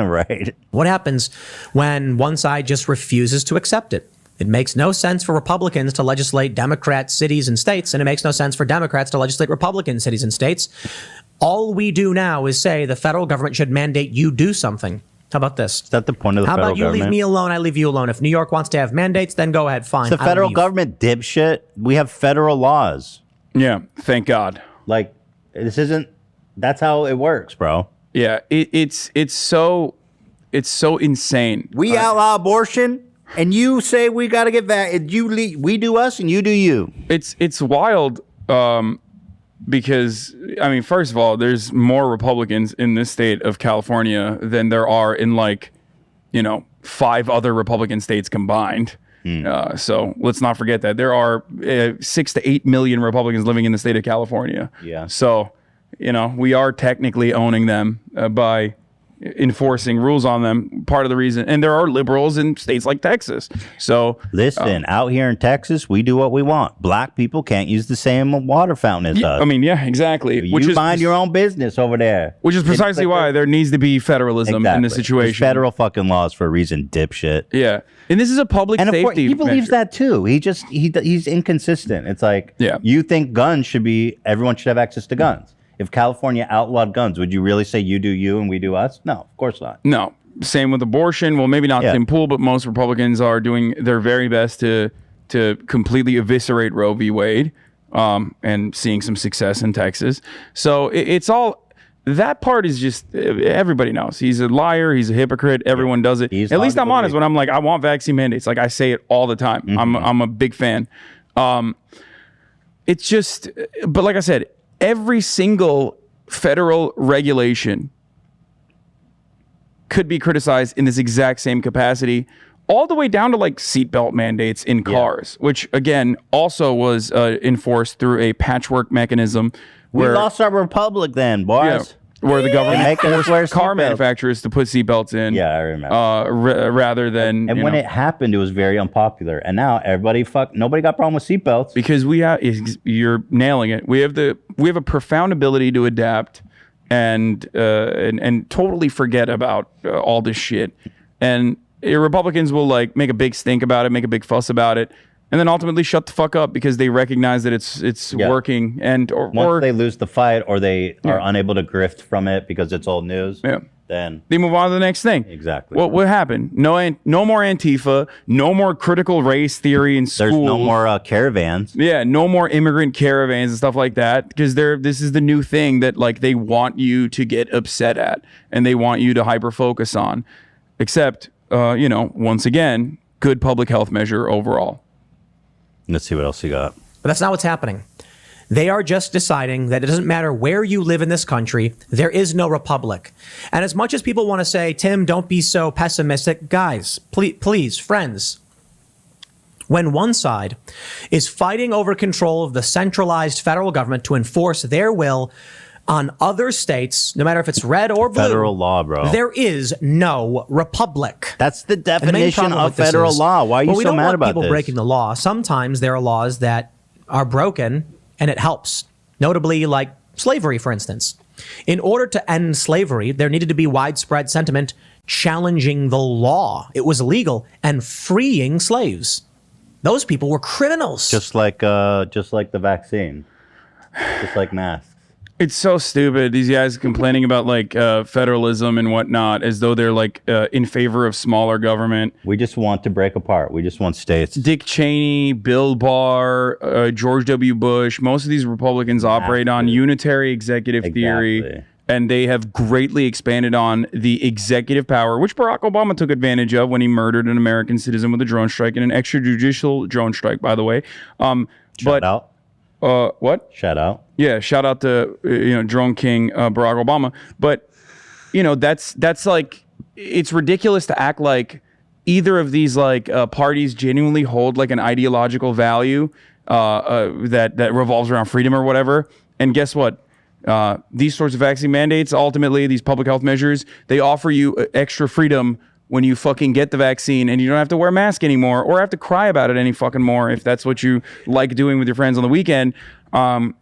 Right. What happens when one side just refuses to accept it? It makes no sense for Republicans to legislate Democrat cities and states, and it makes no sense for Democrats to legislate Republican cities and states. All we do now is say the federal government should mandate you do something. How about this? Is that the point of the federal government? How about you leave me alone, I leave you alone. If New York wants to have mandates, then go ahead, fine. It's the federal government, dipshit. We have federal laws. Yeah, thank God. Like, this isn't, that's how it works, bro. Yeah, it's so insane. We outlaw abortion, and you say we got to get we do us, and you do you. It's wild, because, I mean, first of all, there's more Republicans in this state of California than there are in, like, 5 other Republican states combined. So let's not forget that there are 6 to 8 million Republicans living in the state of California. Yeah. So, we are technically owning them by enforcing rules on them. Part of the reason, and there are liberals in states like Texas. So listen, out here in Texas, we do what we want. Black people can't use the same water fountain as us. I mean, yeah, exactly. You mind your own business over there. Which is precisely why there needs to be federalism in this situation. There's federal fucking laws for a reason, dipshit. Yeah, and this is a public safety. He believes that too. He's inconsistent. It's like, you think everyone should have access to guns. If California outlawed guns, would you really say you do you and we do us? No, of course not. No. Same with abortion. Well, maybe not Tim Pool, but most Republicans are doing their very best to completely eviscerate Roe v. Wade, and seeing some success in Texas. So it's all, that part is just, everybody knows. He's a liar. He's a hypocrite. Everyone does it. At least I'm honest when I'm like, I want vaccine mandates. Like, I say it all the time. Mm-hmm. I'm a big fan. It's just, but like I said, every single federal regulation could be criticized in this exact same capacity, all the way down to like seatbelt mandates in cars, which again also was enforced through a patchwork mechanism. We lost our republic then, boys. Where the government forced car seatbelts. Manufacturers to put seatbelts in. Yeah, I remember. Rather than and when it happened, it was very unpopular. And now nobody got a problem with seatbelts because you're nailing it. We have a profound ability to adapt and totally forget about all this shit. And Republicans will like make a big stink about it, make a big fuss about it, and then ultimately shut the fuck up because they recognize that it's working. And once they lose the fight or they are unable to grift from it because it's old news, then they move on to the next thing. Exactly. What happened? No more Antifa, no more critical race theory in schools. There's no more caravans. Yeah, no more immigrant caravans and stuff like that, because this is the new thing that like they want you to get upset at and they want you to hyper focus on. Except, once again, good public health measure overall. Let's see what else you got. But that's not what's happening. They are just deciding that it doesn't matter where you live in this country, there is no republic. And as much as people want to say, Tim, don't be so pessimistic, guys, please, friends, when one side is fighting over control of the centralized federal government to enforce their will, On other states, no matter if it's red or blue, Federal law, bro. there is no republic. That's the And the main definition problem of with this federal is, law. Why are you well, we so don't mad want about people this? breaking the law. Sometimes there are laws that are broken and it helps. Notably, like slavery, for instance. In order to end slavery, there needed to be widespread sentiment challenging the law. It was illegal and freeing slaves. Those people were criminals. Just like the vaccine, just like masks. It's so stupid. These guys complaining about like federalism and whatnot, as though they're like in favor of smaller government. We just want to break apart. We just want states. Dick Cheney, Bill Barr, George W. Bush. Most of these Republicans operate on unitary executive theory, and they have greatly expanded on the executive power, which Barack Obama took advantage of when he murdered an American citizen with a drone strike, and an extrajudicial drone strike, by the way. Shout out. What? Shout out. Yeah, shout out to Drone King Barack Obama. But that's like, it's ridiculous to act like either of these like parties genuinely hold like an ideological value that revolves around freedom or whatever. And guess what? These sorts of vaccine mandates, ultimately, these public health measures, they offer you extra freedom when you fucking get the vaccine, and you don't have to wear a mask anymore or have to cry about it any fucking more if that's what you like doing with your friends on the weekend. Freedom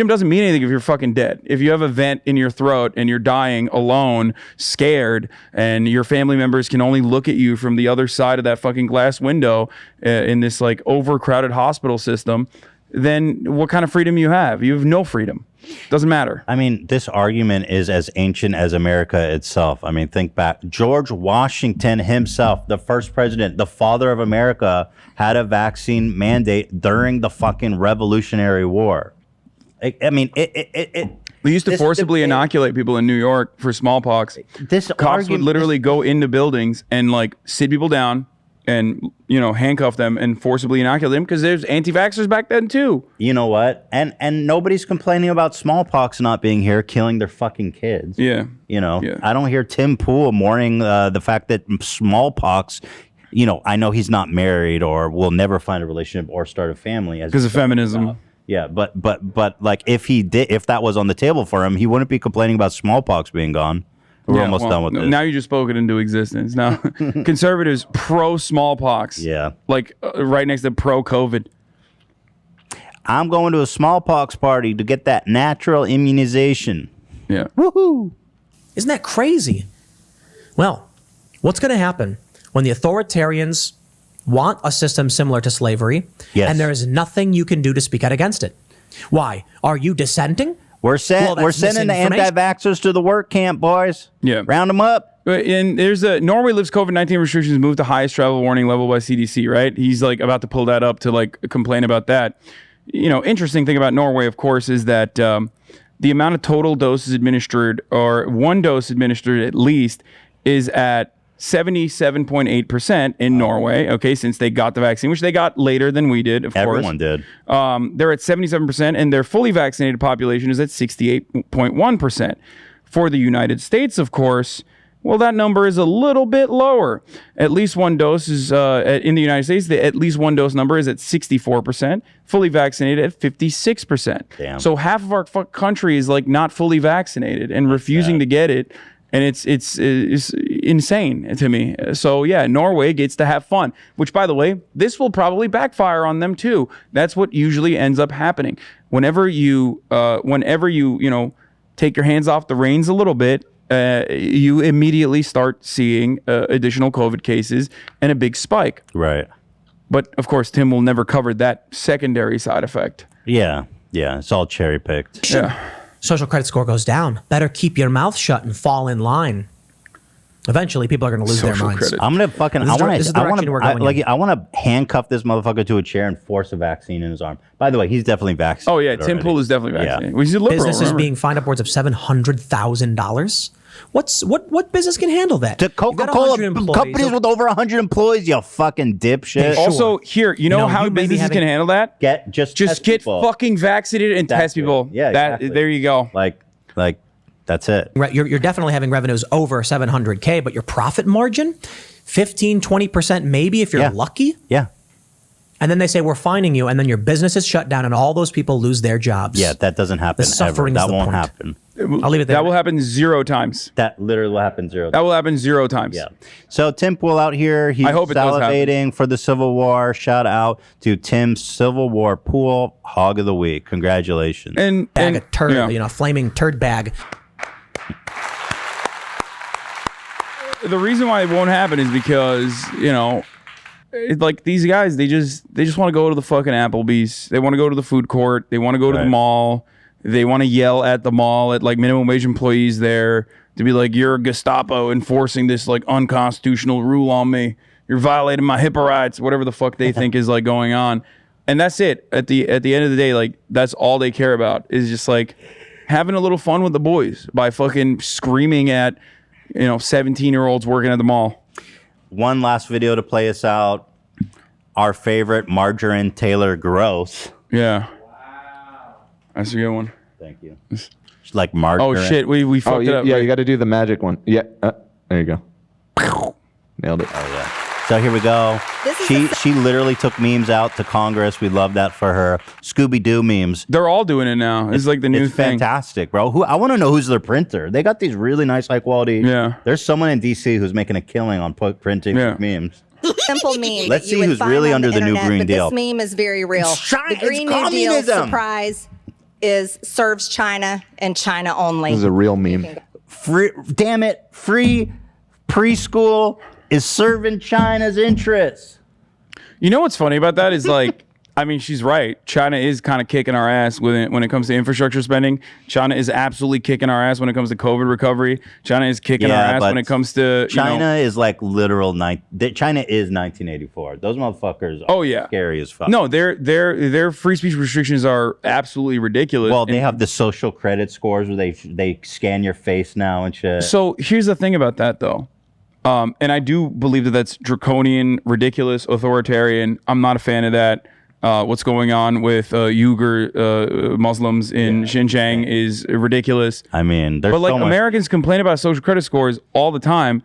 doesn't mean anything if you're fucking dead. If you have a vent in your throat and you're dying alone, scared, and your family members can only look at you from the other side of that fucking glass window in this like overcrowded hospital system, then what kind of freedom you have? You have no freedom. Doesn't matter. I mean, this argument is as ancient as America itself. I mean, think back. George Washington himself, the first president, the father of America, had a vaccine mandate during the fucking Revolutionary War. They used to forcibly inoculate people in New York for smallpox. Cops would literally go into buildings and like sit people down and handcuff them and forcibly inoculate them, because there's anti-vaxxers back then too. You know what? And nobody's complaining about smallpox not being here, killing their fucking kids. Yeah. I don't hear Tim Pool mourning the fact that smallpox. I know he's not married or will never find a relationship or start a family because of feminism. Yeah, but like if that was on the table for him, he wouldn't be complaining about smallpox being gone. We're almost done with this. Now you just spoke it into existence. Now, conservatives pro smallpox. Yeah. Like right next to pro COVID. I'm going to a smallpox party to get that natural immunization. Yeah. Woohoo! Isn't that crazy? Well, what's going to happen when the authoritarians want a system similar to slavery, and there is nothing you can do to speak out against it? Why? Are you dissenting? We're sending the anti-vaxxers to the work camp, boys. Yeah. Round them up. And there's Norway lifts COVID-19 restrictions, moved to highest travel warning level by CDC, right? He's like about to pull that up to like complain about that. Interesting thing about Norway, of course, is that the amount of total doses administered, or one dose administered at least, is at 77.8% in Norway, okay, since they got the vaccine, which they got later than we did, of course. Everyone did. They're at 77%, and their fully vaccinated population is at 68.1%. For the United States, of course, well, that number is a little bit lower. At least one dose is, in the United States, the at least one dose number is at 64%, fully vaccinated at 56%. Damn. So half of our country is like not fully vaccinated and refusing to get it. And it's insane to me. So yeah, Norway gets to have fun, which, by the way, this will probably backfire on them too. That's what usually ends up happening. Whenever you take your hands off the reins a little bit, you immediately start seeing additional COVID cases and a big spike. Right. But of course, Tim will never cover that secondary side effect. Yeah. It's all cherry picked. Yeah. Social credit score goes down. Better keep your mouth shut and fall in line. Eventually, people are going to lose their minds. I'm gonna fucking. I want to handcuff this motherfucker to a chair and force a vaccine in his arm. By the way, he's definitely vaccinated. Oh yeah, Tim Pool is definitely vaccinated. Yeah. He's a liberal. Businesses being fined upwards of $700,000. What business can handle that? To Coca-Cola companies with over 100 employees, you fucking dipshit. Sure. Also, here, you know how businesses can handle that? Just get fucking vaccinated and test people. Yeah, exactly. There you go. Like that's it. Right, you're definitely having revenues over 700K, but your profit margin, 15-20% maybe if you're lucky. Yeah. And then they say, we're fining you. And then your business is shut down and all those people lose their jobs. Yeah, that doesn't happen. The suffering ever. is That the won't point. happen. I'll leave it there. That will happen 0 times. That literally will happen 0 times. That will happen 0 times. Yeah. So Tim Pool out here, he's I hope it does happen. salivating for the Civil War. Shout out to Tim's Civil War Pool Hog of the Week. Congratulations. And bag of turd, flaming turd bag. The reason why it won't happen is because, like these guys, they just want to go to the fucking Applebee's. They want to go to the food court. They want to go to the mall. They want to yell at the mall at like minimum wage employees there to be like, you're a Gestapo enforcing this like unconstitutional rule on me. You're violating my HIPAA rights, whatever the fuck they think is like going on. And that's it. At the end of the day, like that's all they care about is just like having a little fun with the boys by fucking screaming at 17-year-olds working at the mall. One last video to play us out. Our favorite Margarine Taylor Gross. Yeah. Wow. That's a good one. Thank you. It's like margarine. Oh shit, we fucked it up. Yeah, you got to do the magic one. Yeah, there you go. Nailed it. Oh yeah. So here we go. She literally took memes out to Congress. We love that for her. Scooby-Doo memes. They're all doing it now. It's like the new thing. Fantastic, bro. I want to know who's their printer. They got these really nice, high quality. Yeah. There's someone in DC who's making a killing on printing memes. Simple meme. Let's that you see would who's find really on the under the new internet, Green but Deal. This meme is very real. The Green New Deal communism. surprise serves China and China only. This is a real meme. Free preschool is serving China's interests. You know what's funny about that is like, I mean, she's right. China is kind of kicking our ass when it comes to infrastructure spending. China is absolutely kicking our ass when it comes to COVID recovery. China is kicking our ass when it comes to China is like literal China is 1984. Those motherfuckers are scary as fuck. No, their free speech restrictions are absolutely ridiculous. Well, they have the social credit scores where they scan your face now and shit. So here's the thing about that though. And I do believe that that's draconian, ridiculous, authoritarian. I'm not a fan of that. What's going on with Uyghur Muslims in Xinjiang is ridiculous. I mean, but like Americans complain about social credit scores all the time,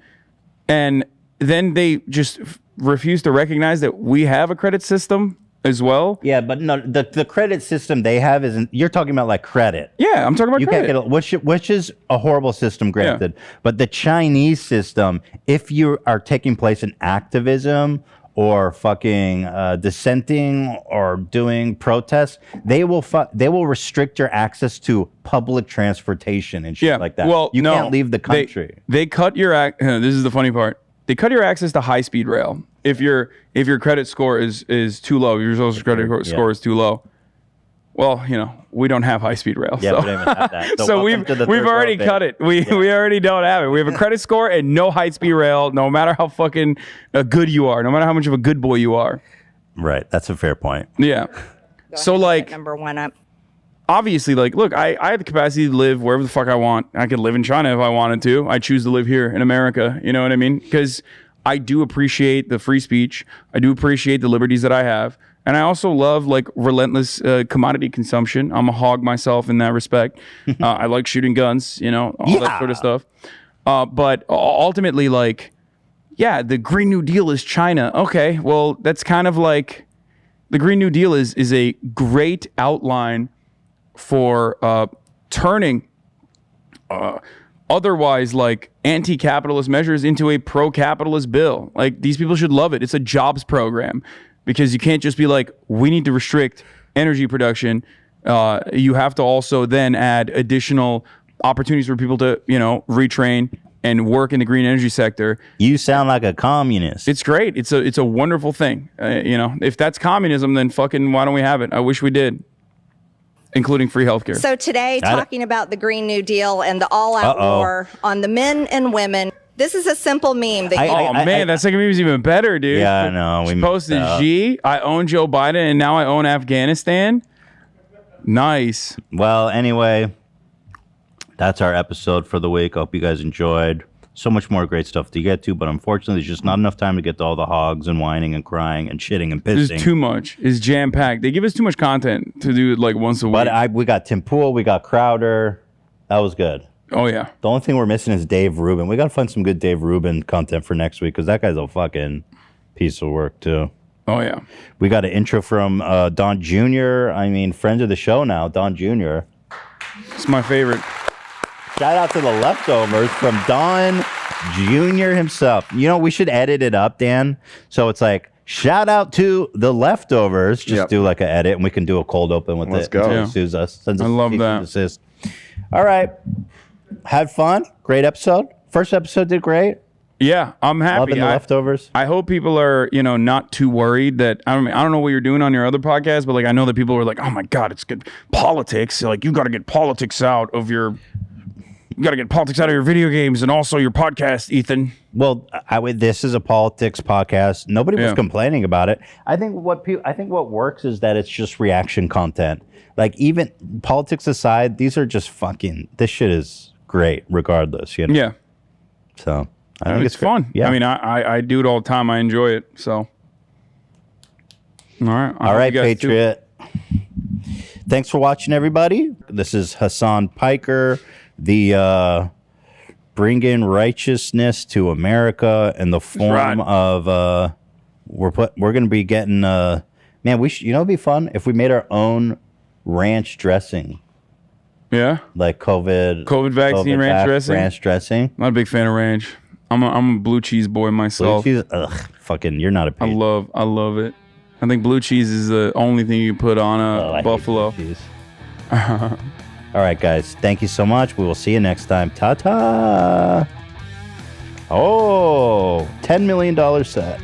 and then they just refuse to recognize that we have a credit system as well. Yeah, but no, the credit system they have isn't. You're talking about like credit. Yeah, I'm talking about credit. Can't get which is a horrible system, granted. Yeah. But the Chinese system, if you are taking place in activism or fucking dissenting or doing protests, they will restrict your access to public transportation and shit like that. Well, you can't leave the country. They cut your this is the funny part. They cut your access to high speed rail if your credit score is too low. Your social credit score is too low. Well, we don't have high speed rail. Yeah, so. we don't even have that. So we've already cut it. We already don't have it. We have a credit score and no high speed rail. No matter how fucking good you are, no matter how much of a good boy you are. Right, that's a fair point. Yeah. So like number one up. Obviously, like, look, I have the capacity to live wherever the fuck I want. I could live in China if I wanted to. I choose to live here in America. You know what I mean? Because I do appreciate the free speech. I do appreciate the liberties that I have. And I also love like relentless commodity consumption. I'm a hog myself in that respect. I like shooting guns, all that sort of stuff. But ultimately, like, yeah, the Green New Deal is China. Okay, well, that's kind of like the Green New Deal is a great outline for turning otherwise like anti-capitalist measures into a pro-capitalist bill. Like these people should love it. It's a jobs program because you can't just be like, we need to restrict energy production. You have to also then add additional opportunities for people to, retrain and work in the green energy sector. You sound like a communist. It's great. It's a wonderful thing. If that's communism, then fucking why don't we have it? I wish we did. Including free healthcare. So today, talking about the Green New Deal and the all-out war on the men and women. This is a simple meme. That that second meme is even better, dude. Yeah, I know. She posted, I own Joe Biden and now I own Afghanistan. Nice. Well, anyway, that's our episode for the week. I hope you guys enjoyed. So much more great stuff to get to, but unfortunately, there's just not enough time to get to all the hogs and whining and crying and shitting and pissing. There's too much. It's jam-packed. They give us too much content to do like once a week. But we got Tim Pool, we got Crowder. That was good. Oh, yeah. The only thing we're missing is Dave Rubin. We got to find some good Dave Rubin content for next week because that guy's a fucking piece of work, too. Oh, yeah. We got an intro from Don Jr. I mean, friend of the show now, Don Jr. It's my favorite. Shout out to the leftovers from Don Jr. himself. You know, we should edit it up, Dan. So it's like, shout out to the leftovers. Just do like an edit, and we can do a cold open with Let's it. go. Yeah. Sues us. I love that. Desist. All right. Had fun. Great episode. First episode did great. Yeah, I'm happy. Loving the leftovers. I hope people are, not too worried that I don't know what you're doing on your other podcast, but like I know that people are like, oh my God, it's good politics. Like you got to get politics out of your video games and also your podcast, Ethan. Well, this is a politics podcast. Nobody was complaining about it. I think what works is that it's just reaction content. Like even politics aside, these are just this shit is great regardless, Yeah. So I think it's fun. Yeah. I mean, I do it all the time. I enjoy it. So, all right. All right, Patriot. Thanks for watching, everybody. This is Hassan Piker, the bringing righteousness to America in the form of we're going to be getting man. We should, it'd be fun if we made our own ranch dressing. Yeah, like COVID vaccine ranch dressing. Ranch dressing. Not a big fan of ranch. I'm a blue cheese boy myself. Blue cheese, fucking, you're not a pig. I love it. I think blue cheese is the only thing you can put on a buffalo. All right, guys. Thank you so much. We will see you next time. Ta-ta. Oh, $10 million set.